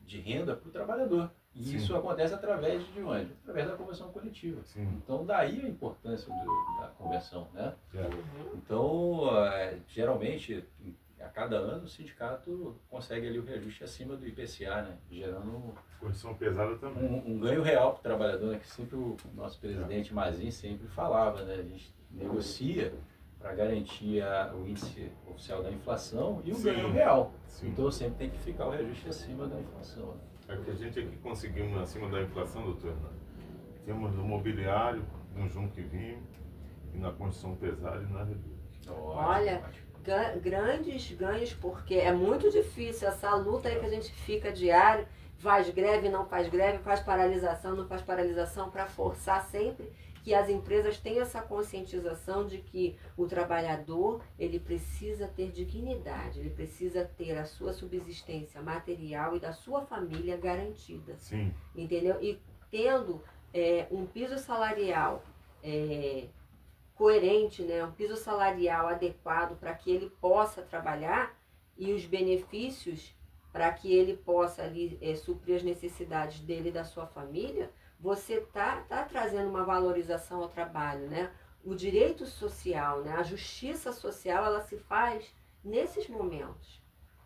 de renda para o trabalhador. E Sim. isso acontece através de onde? Através da convenção coletiva. Sim. Então, daí a importância da convenção, né? Uhum. Então, geralmente, a cada ano, o sindicato consegue ali o reajuste acima do IPCA, né? Gerando Construção pesada também. um ganho real para o trabalhador, né? Que sempre o nosso presidente Mazin sempre falava, né? A gente negocia para garantir o índice oficial da inflação e o Sim. ganho real. Sim. Então, sempre tem que ficar o reajuste acima da inflação, né? É que a gente aqui conseguimos acima da inflação, doutor. Né? Temos no mobiliário, no Junco e Vime, e na construção pesada e na Reduc. Olha, grandes ganhos, porque é muito difícil essa luta aí que a gente fica diário, faz greve, não faz greve, faz paralisação, não faz paralisação, para forçar sempre que as empresas tenham essa conscientização de que o trabalhador, ele precisa ter dignidade, ele precisa ter a sua subsistência material e da sua família garantida. Sim. Entendeu? E tendo um piso salarial coerente, né? Um piso salarial adequado para que ele possa trabalhar e os benefícios para que ele possa ali suprir as necessidades dele e da sua família, você tá trazendo uma valorização ao trabalho, né? O direito social, né? A justiça social, ela se faz nesses momentos,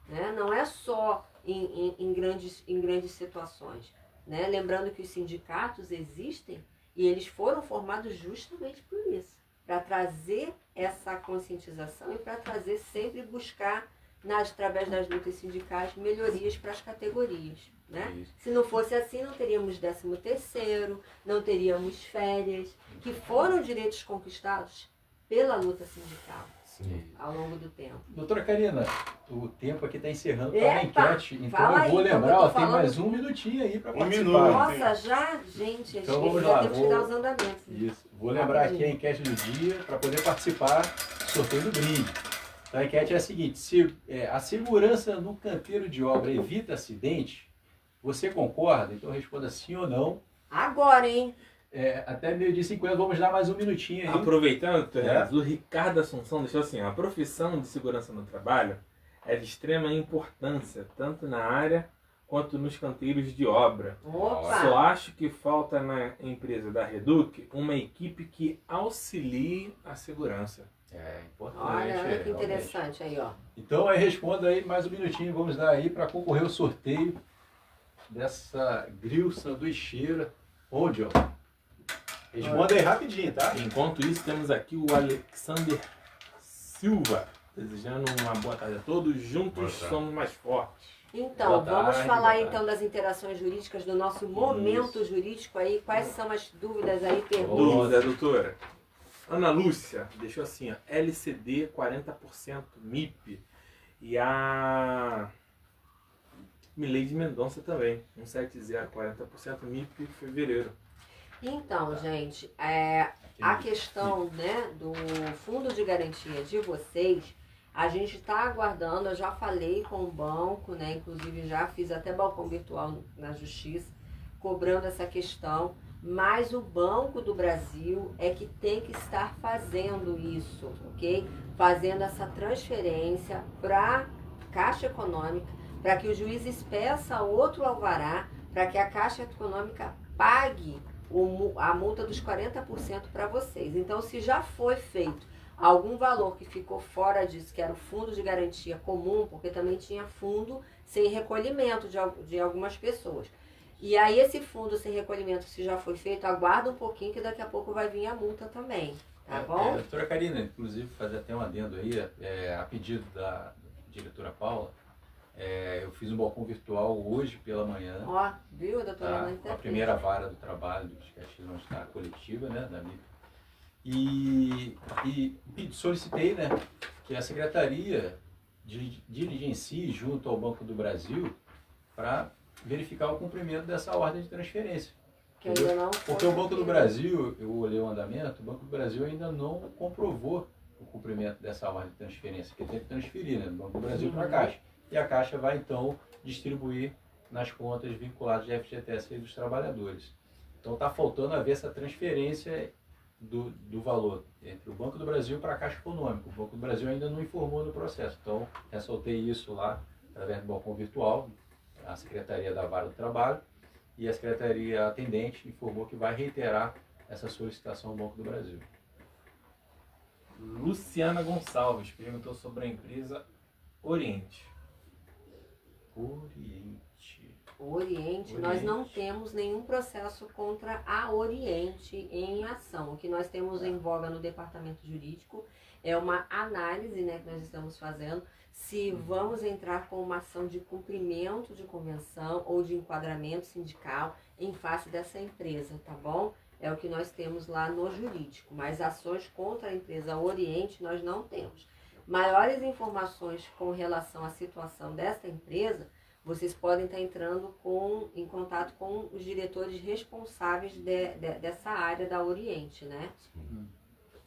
né? Não é só em grandes situações, né? Lembrando que os sindicatos existem e eles foram formados justamente por isso, para trazer essa conscientização e para trazer sempre buscar, através das lutas sindicais, melhorias para as categorias. Né? Se não fosse assim, não teríamos 13º, não teríamos férias, que foram direitos conquistados pela luta sindical. Sim. Ao longo do tempo. Doutora Karina, o tempo aqui está encerrando para a enquete, então fala eu vou aí, lembrar, eu tô tem falando mais um minutinho aí para participar. minuto. Nossa, já? Gente, Então, acho vamos que lá, já temos que dar os andamentos. Isso. Vou lembrar aqui a enquete do dia para poder participar do sorteio do brinde. Então a enquete é a seguinte: se a segurança no canteiro de obra evita acidente, você concorda? Então responda sim ou não. Agora, hein? Até 12h50, vamos dar mais um minutinho aí. Aproveitando, o Ricardo Assunção deixou assim: a profissão de segurança no trabalho é de extrema importância, tanto na área quanto nos canteiros de obra. Opa! Só acho que falta na empresa da Reduc uma equipe que auxilie a segurança. É importante. Olha que realmente. interessante aí, ó. Então aí responda aí mais um minutinho, vamos dar aí para concorrer ao sorteio dessa grill sanduicheira. Onde, ó? Responda aí rapidinho, tá? Enquanto isso, temos aqui o Alexander Silva, desejando uma boa tarde a todos. Juntos somos mais fortes. Então, Boa vamos tarde, falar boa então das interações jurídicas do nosso momento jurídico aí. Quais são as dúvidas aí, perguntas? Dúvida, doutora. Ana Lúcia deixou assim, ó, LCD 40% MIP. E a Mileide Mendonça também, 170, 40% MIP, fevereiro. Então, gente, a questão, né, do fundo de garantia de vocês, a gente está aguardando. Eu já falei com o banco, né, inclusive já fiz até balcão virtual na Justiça, cobrando essa questão, mas o Banco do Brasil é que tem que estar fazendo isso, ok? Fazendo essa transferência para a Caixa Econômica, para que o juiz peça outro alvará, para que a Caixa Econômica pague a multa dos 40% para vocês. Então, se já foi feito algum valor que ficou fora disso, que era o fundo de garantia comum, porque também tinha fundo sem recolhimento de algumas pessoas. E aí esse fundo sem recolhimento, se já foi feito, aguarda um pouquinho que daqui a pouco vai vir a multa também, tá bom? Doutora Karina, inclusive fazer até um adendo aí, a pedido da diretora Paula, eu fiz um balcão virtual hoje pela manhã. Ó, viu, doutora? A primeira vara do trabalho do Castilho não está coletiva, né, da MIP. E solicitei, né, que a Secretaria diligencie junto ao Banco do Brasil para verificar o cumprimento dessa ordem de transferência. Que ainda não foi. Porque o Banco do Brasil, eu olhei o andamento, o Banco do Brasil ainda não comprovou o cumprimento dessa ordem de transferência, que tem que transferir, né, do Banco do Brasil para a Caixa. E a Caixa vai, então, distribuir nas contas vinculadas de FGTS dos trabalhadores. Então, está faltando haver essa transferência do valor entre o Banco do Brasil para a Caixa Econômica. O Banco do Brasil ainda não informou no processo. Então, ressaltei isso lá, através do balcão virtual, a Secretaria da Vara do Trabalho, e a Secretaria Atendente informou que vai reiterar essa solicitação ao Banco do Brasil. Luciana Gonçalves perguntou sobre a empresa Oriente. Oriente, nós não temos nenhum processo contra a Oriente em ação. O que nós temos em voga no departamento jurídico é uma análise, né, que nós estamos fazendo, se vamos entrar com uma ação de cumprimento de convenção ou de enquadramento sindical em face dessa empresa, tá bom? É o que nós temos lá no jurídico, mas ações contra a empresa Oriente nós não temos. Maiores informações com relação à situação dessa empresa, vocês podem estar entrando em contato com os diretores responsáveis dessa área da Oriente, né?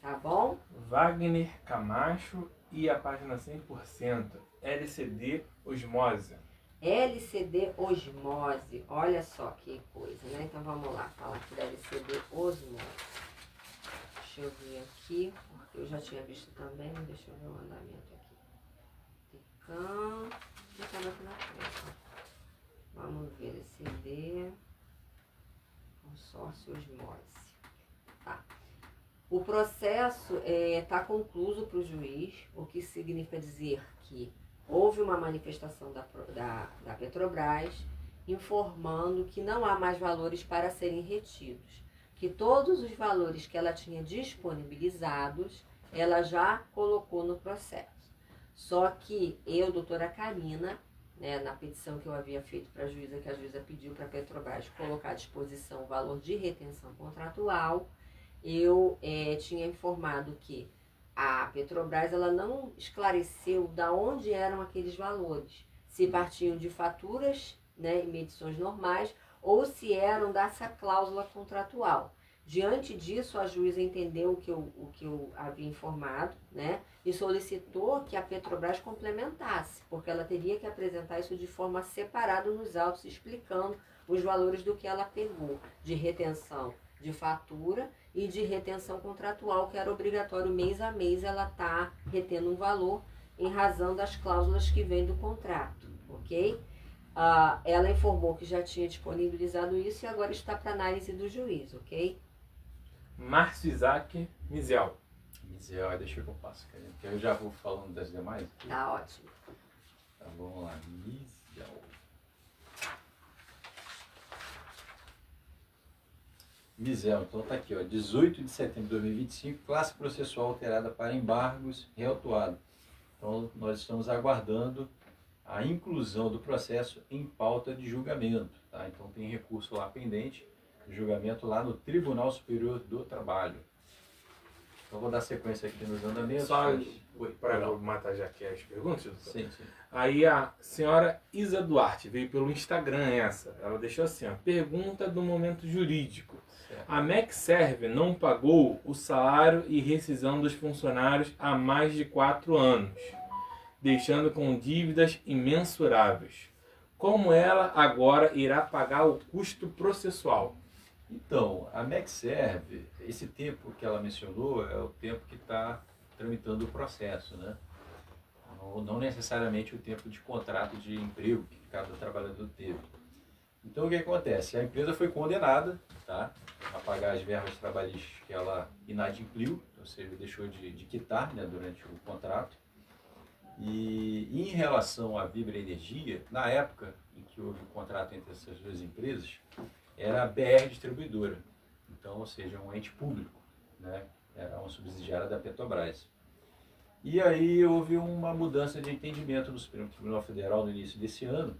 Tá bom? Wagner Camacho e a página 100%, LCD Osmose. LCD Osmose, olha só que coisa, né? Então vamos lá, falar aqui da LCD Osmose. Deixa eu ver aqui, porque eu já tinha visto também, deixa eu ver o andamento aqui. Já estava aqui na frente. Vamos ver LCD Consórcio Osmose. Tá. O processo está concluído para o juiz, o que significa dizer que houve uma manifestação da Petrobras informando que não há mais valores para serem retidos, que todos os valores que ela tinha disponibilizados ela já colocou no processo. Só que eu, doutora Karina, né, na petição que eu havia feito para a juíza, que a juíza pediu para a Petrobras colocar à disposição o valor de retenção contratual, eu tinha informado que a Petrobras ela não esclareceu de onde eram aqueles valores, se partiam de faturas, né, e medições normais, ou se eram dessa cláusula contratual. Diante disso, a juíza entendeu o que eu havia informado, né, e solicitou que a Petrobras complementasse, porque ela teria que apresentar isso de forma separada nos autos, explicando os valores do que ela pegou, de retenção de fatura e de retenção contratual, que era obrigatório mês a mês ela tá retendo um valor em razão das cláusulas que vêm do contrato, ok? Ela informou que já tinha disponibilizado isso e agora está para análise do juiz, ok? Márcio Isaac Mizel. Mizel, deixa que eu passo, que eu já vou falando das demais. Tá ótimo. Tá, vamos lá. Mizel. Mizel, então tá aqui, ó, 18 de setembro de 2025, classe processual alterada para embargos, reautuado. Então, nós estamos aguardando a inclusão do processo em pauta de julgamento, tá? Então, tem recurso lá pendente, julgamento lá no Tribunal Superior do Trabalho. Então, vou dar sequência aqui nos andamentos. Só para matar já aqui as perguntas, doutor. Sim, sim. Aí a senhora Isa Duarte veio pelo Instagram essa. Ela deixou assim, ó, pergunta do momento jurídico. Certo. A MEC-Serve não pagou o salário e rescisão dos funcionários há mais de 4 anos, deixando com dívidas imensuráveis. Como ela agora irá pagar o custo processual? Então, a MEC-Serve, esse tempo que ela mencionou é o tempo que está tramitando o processo, né? Não necessariamente o tempo de contrato de emprego que cada trabalhador teve. Então, o que acontece? A empresa foi condenada, tá, a pagar as verbas trabalhistas que ela inadimpliu, ou seja, deixou de quitar, né, durante o contrato. E em relação à Vibra Energia, na época em que houve o contrato entre essas duas empresas, era a BR Distribuidora, então, ou seja, um ente público, né? Era uma subsidiária da Petrobras. E aí houve uma mudança de entendimento no Supremo Tribunal Federal no início desse ano,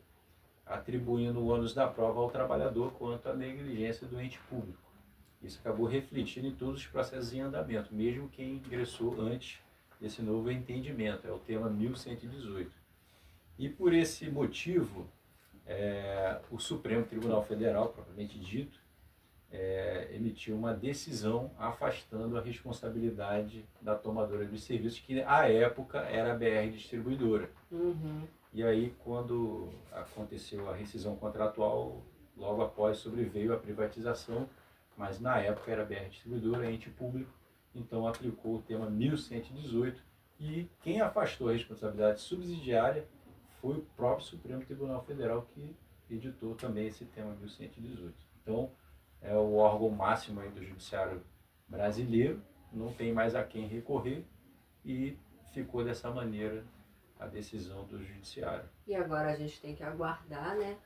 atribuindo o ônus da prova ao trabalhador quanto à negligência do ente público. Isso acabou refletindo em todos os processos em andamento, mesmo quem ingressou antes desse novo entendimento, é o tema 1118. E por esse motivo, o Supremo Tribunal Federal, propriamente dito, emitiu uma decisão afastando a responsabilidade da tomadora de serviços, que à época era a BR Distribuidora. Uhum. E aí, quando aconteceu a rescisão contratual, logo após sobreveio a privatização, mas na época era a BR Distribuidora, ente público, então aplicou o tema 1118 e quem afastou a responsabilidade subsidiária foi o próprio Supremo Tribunal Federal, que editou também esse tema 1118. Então, é o órgão máximo aí do judiciário brasileiro, não tem mais a quem recorrer e ficou dessa maneira a decisão do judiciário. E agora a gente tem que aguardar, né?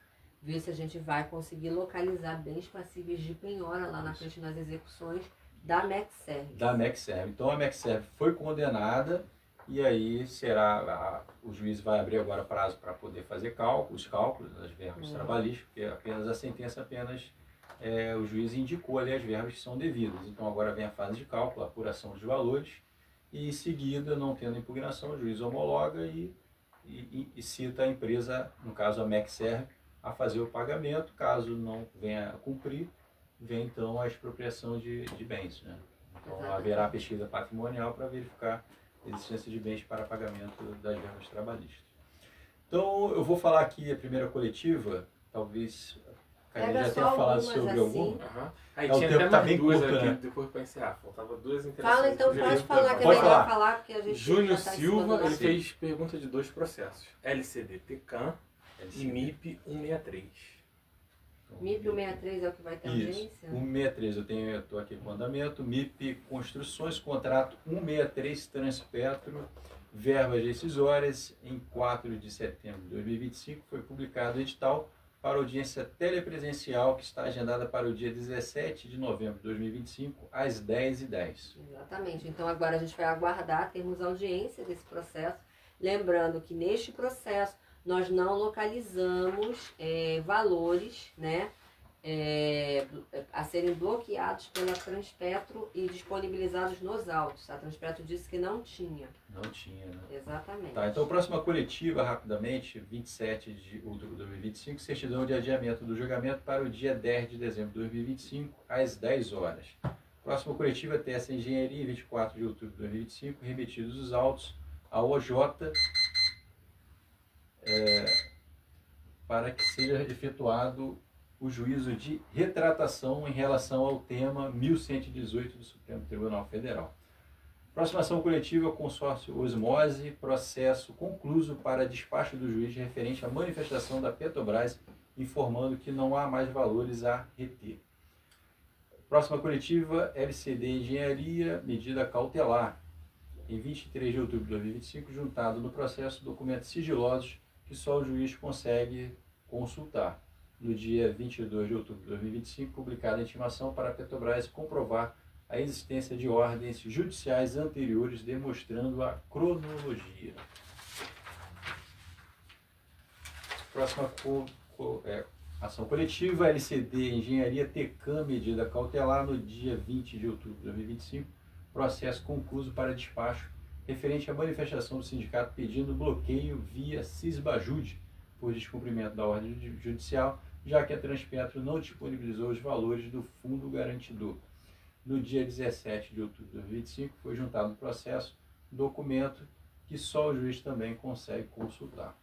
Ver se a gente vai conseguir localizar bens passíveis de penhora lá na frente nas execuções da MEC-Serve. Da MEC-Serve. Então a MEC-Serve foi condenada e aí o juiz vai abrir agora prazo para poder fazer os cálculos das verbas trabalhistas, porque apenas a sentença o juiz indicou ali as verbas que são devidas. Então agora vem a fase de cálculo, a apuração dos valores, e em seguida, não tendo impugnação, o juiz homologa e cita a empresa, no caso a MEC-Serve, a fazer o pagamento. Caso não venha a cumprir, vem então a expropriação de bens, né? Então haverá pesquisa patrimonial para verificar a existência de bens para pagamento das verbas trabalhistas. Então eu vou falar aqui a primeira coletiva, talvez a Karine já tenha falado sobre alguma. Uhum. Aí O tinha tempo até tá mais bem duas curto, aqui, né? depois para encerrar. Faltava duas interessantes. Fala então, pode falar, que é Pode melhor falar. falar, porque a gente Júnior já tá em cima Silva, do ele assunto. fez pergunta de 2 processos. LCD Tecan e MIP 163. MIP 163 é o que vai ter Isso, audiência? 163, eu estou aqui com o andamento, MIP Construções, contrato 163 Transpetro, verbas decisórias, em 4 de setembro de 2025, foi publicado o edital para audiência telepresencial, que está agendada para o dia 17 de novembro de 2025, às 10h10. Exatamente. Então agora a gente vai aguardar termos audiência desse processo. Lembrando que neste processo nós não localizamos valores, né, a serem bloqueados pela Transpetro e disponibilizados nos autos. A Transpetro disse que não tinha. Não tinha, né? Exatamente. Tá, então, próxima coletiva, rapidamente, 27 de outubro de 2025, certidão de adiamento do julgamento para o dia 10 de dezembro de 2025, às 10 horas. Próxima coletiva, TS Engenharia, 24 de outubro de 2025, remetidos os autos ao OJ, para que seja efetuado o juízo de retratação em relação ao tema 1118 do Supremo Tribunal Federal. Próxima ação coletiva, consórcio Osmose, processo concluso para despacho do juiz referente à manifestação da Petrobras, informando que não há mais valores a reter. Próxima coletiva, LCD Engenharia, medida cautelar. Em 23 de outubro de 2025, juntado no processo documentos sigilosos que só o juiz consegue consultar. No dia 22 de outubro de 2025, publicada a intimação para a Petrobras comprovar a existência de ordens judiciais anteriores, demonstrando a cronologia. Próxima ação coletiva, LCD Engenharia Tecam, medida cautelar, no dia 20 de outubro de 2025, processo concluso para despacho, referente à manifestação do sindicato pedindo bloqueio via Cisbajude, por descumprimento da ordem judicial, já que a Transpetro não disponibilizou os valores do fundo garantidor. No dia 17 de outubro de 2025, foi juntado no processo documento que só o juiz também consegue consultar.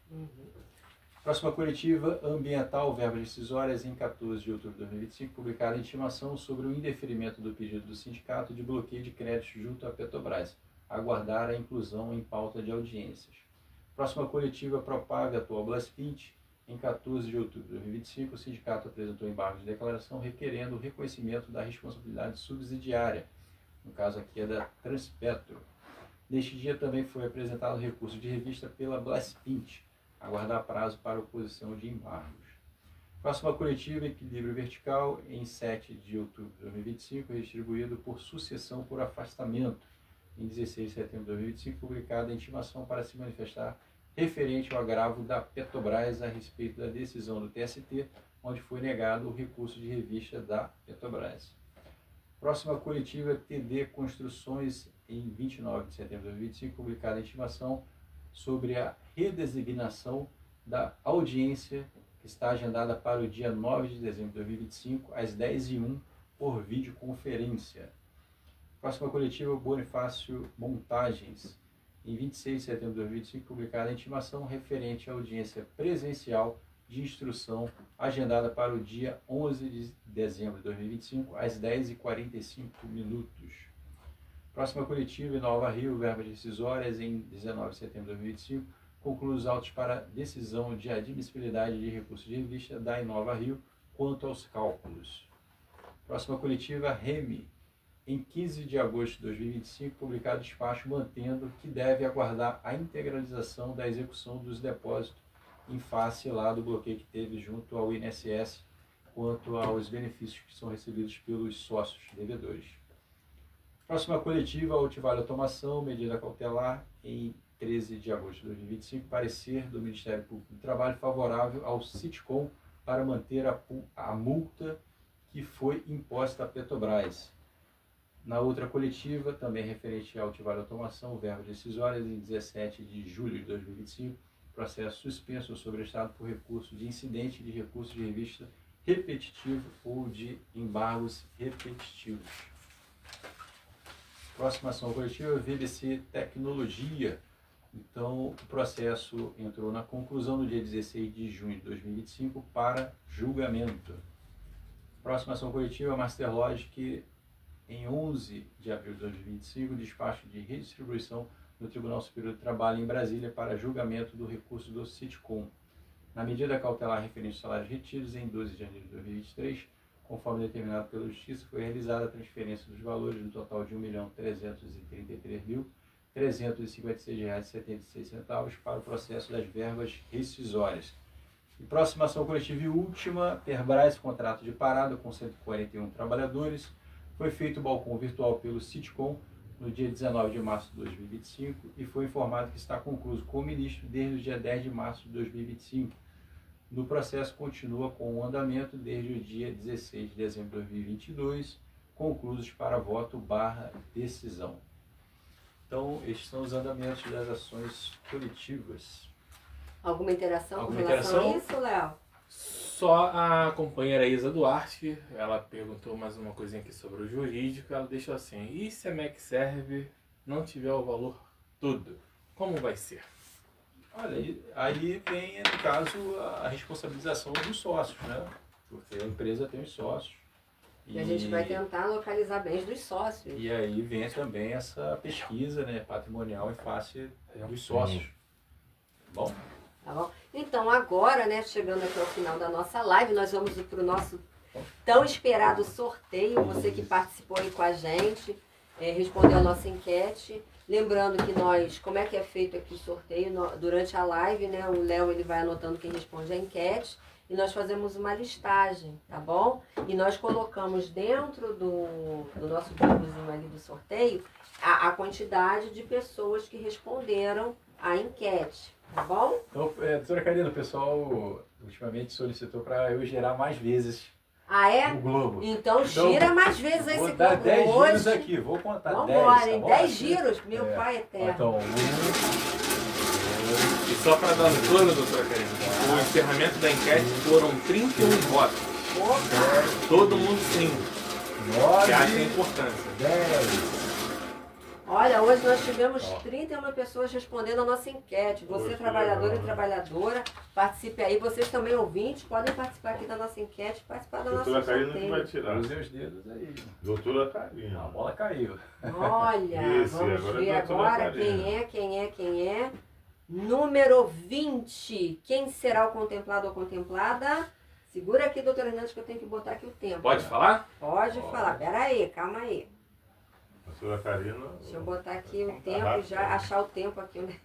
Próxima coletiva, ambiental, verbas decisórias, em 14 de outubro de 2025, publicada a intimação sobre o indeferimento do pedido do sindicato de bloqueio de créditos junto à Petrobras, aguardar a inclusão em pauta de audiências. Próxima coletiva, Propaga, atual Blaspint, em 14 de outubro de 2025, o sindicato apresentou embargo de declaração requerendo o reconhecimento da responsabilidade subsidiária, no caso aqui é da Transpetro. Neste dia também foi apresentado recurso de revista pela Blaspint, aguardar prazo para oposição de embargos. Próxima coletiva, Equilíbrio Vertical, em 7 de outubro de 2025, redistribuído por sucessão por afastamento. Em 16 de setembro de 2025, publicada a intimação para se manifestar referente ao agravo da Petrobras a respeito da decisão do TST, onde foi negado o recurso de revista da Petrobras. Próxima coletiva, TD Construções, em 29 de setembro de 2025, publicada a intimação sobre a redesignação da audiência, que está agendada para o dia 9 de dezembro de 2025, às 10h01, por videoconferência. Próxima coletiva, Bonifácio Montagens, em 26 de setembro de 2025, publicada a intimação referente à audiência presencial de instrução, agendada para o dia 11 de dezembro de 2025, às 10h45. Próxima coletiva, Inova Rio, verbas decisórias, em 19 de setembro de 2025, conclui os autos para decisão de admissibilidade de recurso de revista da Inova Rio quanto aos cálculos. Próxima coletiva, REME, em 15 de agosto de 2025, publicado despacho mantendo que deve aguardar a integralização da execução dos depósitos em face lá do bloqueio que teve junto ao INSS quanto aos benefícios que são recebidos pelos sócios devedores. Próxima coletiva, Altivale Automação, medida cautelar, em 13 de agosto de 2025, parecer do Ministério Público do Trabalho favorável ao Sitcom para manter a multa que foi imposta à Petrobras. Na outra coletiva, também referente ao Altivale Automação, verbas decisórias, em 17 de julho de 2025, processo suspenso ou sobrestado por recurso de incidente de recurso de revista repetitivo ou de embargos repetitivos. Próxima ação coletiva, VBC Tecnologia. Então, o processo entrou na conclusão no dia 16 de junho de 2025 para julgamento. Próxima ação coletiva, Masterlogic, em 11 de abril de 2025, despacho de redistribuição no Tribunal Superior do Trabalho em Brasília para julgamento do recurso do Sitcom. Na medida cautelar referente aos salários retidos, em 12 de janeiro de 2023, conforme determinado pela Justiça, foi realizada a transferência dos valores no total de R$ 1.333.356,76 para o processo das verbas rescisórias. E próxima ação coletiva e última, Perbras, contrato de parada com 141 trabalhadores. Foi feito o balcão virtual pelo Citcom no dia 19 de março de 2025 e foi informado que está concluído com o ministro desde o dia 10 de março de 2025. No processo continua com o andamento desde o dia 16 de dezembro de 2022, concluídos para voto/decisão. Então, estes são os andamentos das ações coletivas. Alguma interação Alguma com relação interação? a isso, Léo? Só a companheira Isa Duarte, ela perguntou mais uma coisinha aqui sobre o jurídico, ela deixou assim, e se a MEC Serve não tiver o valor todo, como vai ser? Olha, aí vem, no caso, a responsabilização dos sócios, né? Porque a empresa tem os sócios. E a gente vai tentar localizar bens dos sócios. E aí vem também essa pesquisa, né, patrimonial em face dos sócios. Bom? Tá bom? Então agora, né, chegando aqui ao final da nossa live, nós vamos para o nosso tão esperado sorteio. Você que participou aí com a gente, respondeu a nossa enquete. Lembrando que nós, como é que é feito aqui o sorteio? Durante a live, né, o Léo ele vai anotando quem responde a enquete e nós fazemos uma listagem, tá bom? E nós colocamos dentro do nosso grupozinho ali do sorteio a quantidade de pessoas que responderam a enquete, tá bom? Então, doutora Karina, o pessoal ultimamente solicitou para eu gerar mais vezes Ah, é? o Globo. Então gira mais vezes esse Vou dar globo 10 hoje. giros aqui, vou contar 10. Vambora, Tá em bom? 10 giros, meu pai eterno. Então, E só para dar um plano, doutora Karina, o encerramento da enquete foram 31 votos. Opa! Todo mundo sim, que acha a 9, importância. 10. Olha, hoje nós tivemos 31 pessoas respondendo a nossa enquete. Você, Poxa, trabalhador legal, e né? trabalhadora, participe aí. Vocês também, ouvintes, podem participar aqui da nossa enquete, participar da nossa Doutora Karina que vai sorteio. tirar. Usei os dedos aí. Doutora Karina. A bola caiu. Olha, Esse, vamos agora ver é a doutora agora Karina. quem é. Número 20. Quem será o contemplado ou contemplada? Segura aqui, doutora Hernandes, que eu tenho que botar aqui o tempo. Pode falar? Pode falar. Pera aí, calma aí. Doutora Karina. Deixa eu botar aqui o Tá tempo, rápido, já né? achar o tempo aqui, né?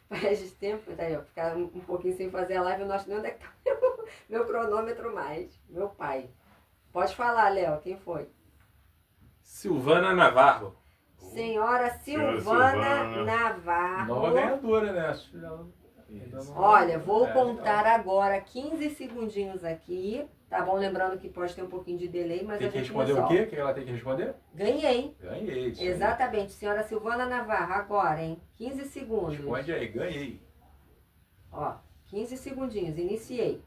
Faz de tempo, daí, ó, ficar um pouquinho sem fazer a live, eu não acho nem onde é que tá meu cronômetro mais. Meu pai. Pode falar, Léo, quem foi? Silvana Navarro. Senhora Senhora Silvana Silvana. Navarro. Nova ganhadora, né? Acho que ela ainda não- Olha, vou É, contar legal. agora 15 segundinhos aqui, tá bom? Lembrando que pode ter um pouquinho de delay, mas Tem a que gente responder o resolve. quê? O que ela tem que responder? Ganhei. Ganhei. Isso aí. Exatamente, senhora Silvana Navarro, agora, hein? 15 segundos. Responde aí, ganhei. Ó, 15 segundinhos, iniciei.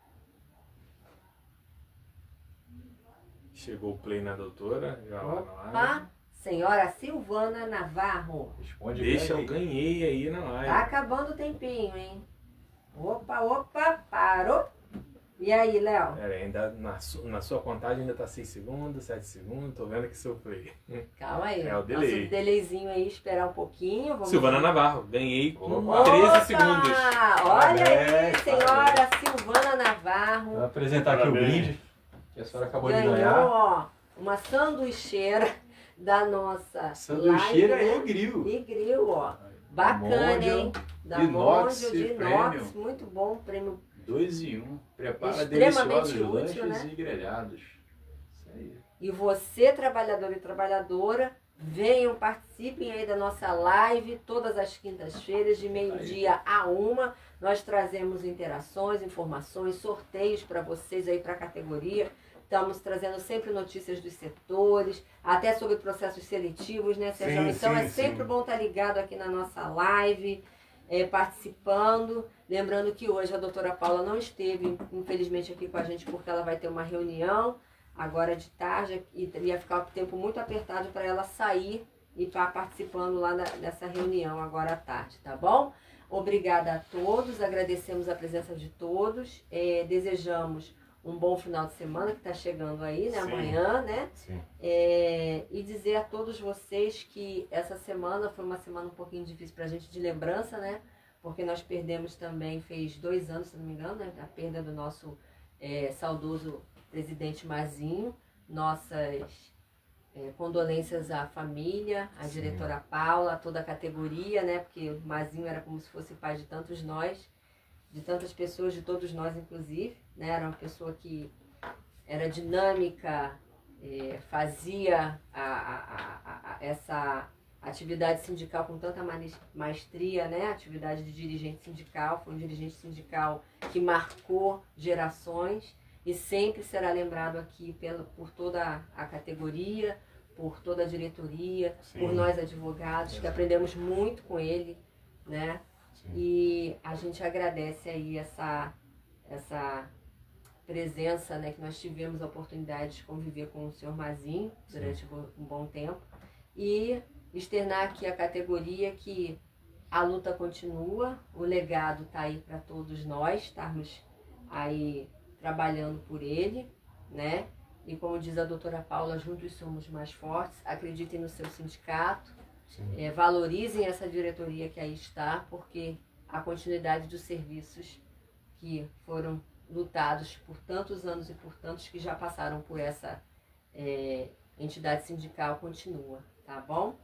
Chegou o play na doutora. Já lá na Opa, live. senhora Silvana Navarro. Responde Deixa eu ganhei. ganhei aí na live. Tá acabando o tempinho, hein? Opa, parou. E aí, Léo? Pera aí, ainda na sua contagem ainda tá 6 segundos, 7 segundos, tô vendo aqui seu play. Calma aí. É o delay. Nosso delayzinho aí, esperar um pouquinho. Vamos Silvana Navarro, ganhei com Opa! 13 segundos. Olha aí, Parabéns, senhora Silvana Navarro. Vou apresentar aqui Parabéns. o brinde que a senhora acabou de Ganhou, ganhar. ó, uma sanduicheira da nossa Sanduicheira live, e né? grill. E grill, ó. Bacana, Mondial, hein? Da inox Mondial, de Premium. inox, muito bom, prêmio 2 em 1. Prepara Extremamente deliciosos útil, lanches né? e grelhados. Isso aí. E você, trabalhador e trabalhadora, venham, participem aí da nossa live todas as quintas-feiras, de meio-dia a 1. Nós trazemos interações, informações, sorteios para vocês aí para a categoria. Estamos trazendo sempre notícias dos setores, até sobre processos seletivos, né, Sérgio? Sim, Então sim, é sempre sim. bom estar ligado aqui na nossa live, participando. Lembrando que hoje a doutora Paula não esteve, infelizmente, aqui com a gente, porque ela vai ter uma reunião agora de tarde e ia ficar o tempo muito apertado para ela sair e estar participando lá dessa reunião agora à tarde, tá bom? Obrigada a todos, agradecemos a presença de todos, desejamos um bom final de semana que está chegando aí, né? Sim. Amanhã, né? Sim. E dizer a todos vocês que essa semana foi uma semana um pouquinho difícil para a gente de lembrança, né? Porque nós perdemos também, fez 2 anos, se não me engano, né? A perda do nosso saudoso presidente Mazinho. Nossas condolências à família, à diretora Paula, a toda a categoria, né? Porque o Mazinho era como se fosse pai de tantos nós. de tantas pessoas, de todos nós inclusive, né? Era uma pessoa que era dinâmica, fazia essa atividade sindical com tanta maestria, né? Atividade de dirigente sindical, foi um dirigente sindical que marcou gerações e sempre será lembrado aqui por toda a categoria, por toda a diretoria, sim, por nós advogados, que aprendemos muito com ele, né? Sim. E a gente agradece aí essa presença, né, que nós tivemos a oportunidade de conviver com o senhor Mazinho durante um bom tempo e externar aqui a categoria que a luta continua, o legado está aí para todos nós, estarmos aí trabalhando por ele, né? E como diz a doutora Paula, juntos somos mais fortes, acreditem no seu sindicato, valorizem essa diretoria que aí está, porque a continuidade dos serviços que foram lutados por tantos anos e por tantos que já passaram por essa entidade sindical continua, tá bom?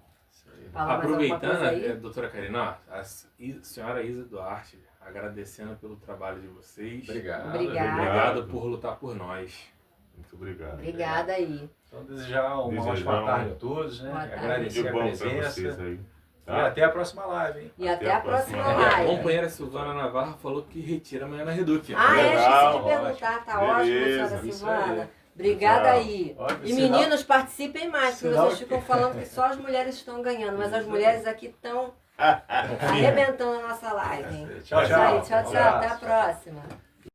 Aproveitando, doutora Karina, a senhora Isa Duarte, agradecendo pelo trabalho de vocês. Obrigado por lutar por nós. Muito obrigado. Obrigada aí. Então, desejar uma ótima tarde a todos, né? Agradecer a presença. Aí, tá? E até a próxima live, hein? E até a próxima live. A companheira Silvana Navarro falou que retira amanhã na Reduc. Esqueci de perguntar. Tá ótimo, senhora Silvana. Obrigada aí. Ótimo, e meninos, participem mais, porque vocês ficam falando que só as mulheres estão ganhando, mas as mulheres aqui estão arrebentando a nossa live. Hein? Tchau, tchau. Até a próxima.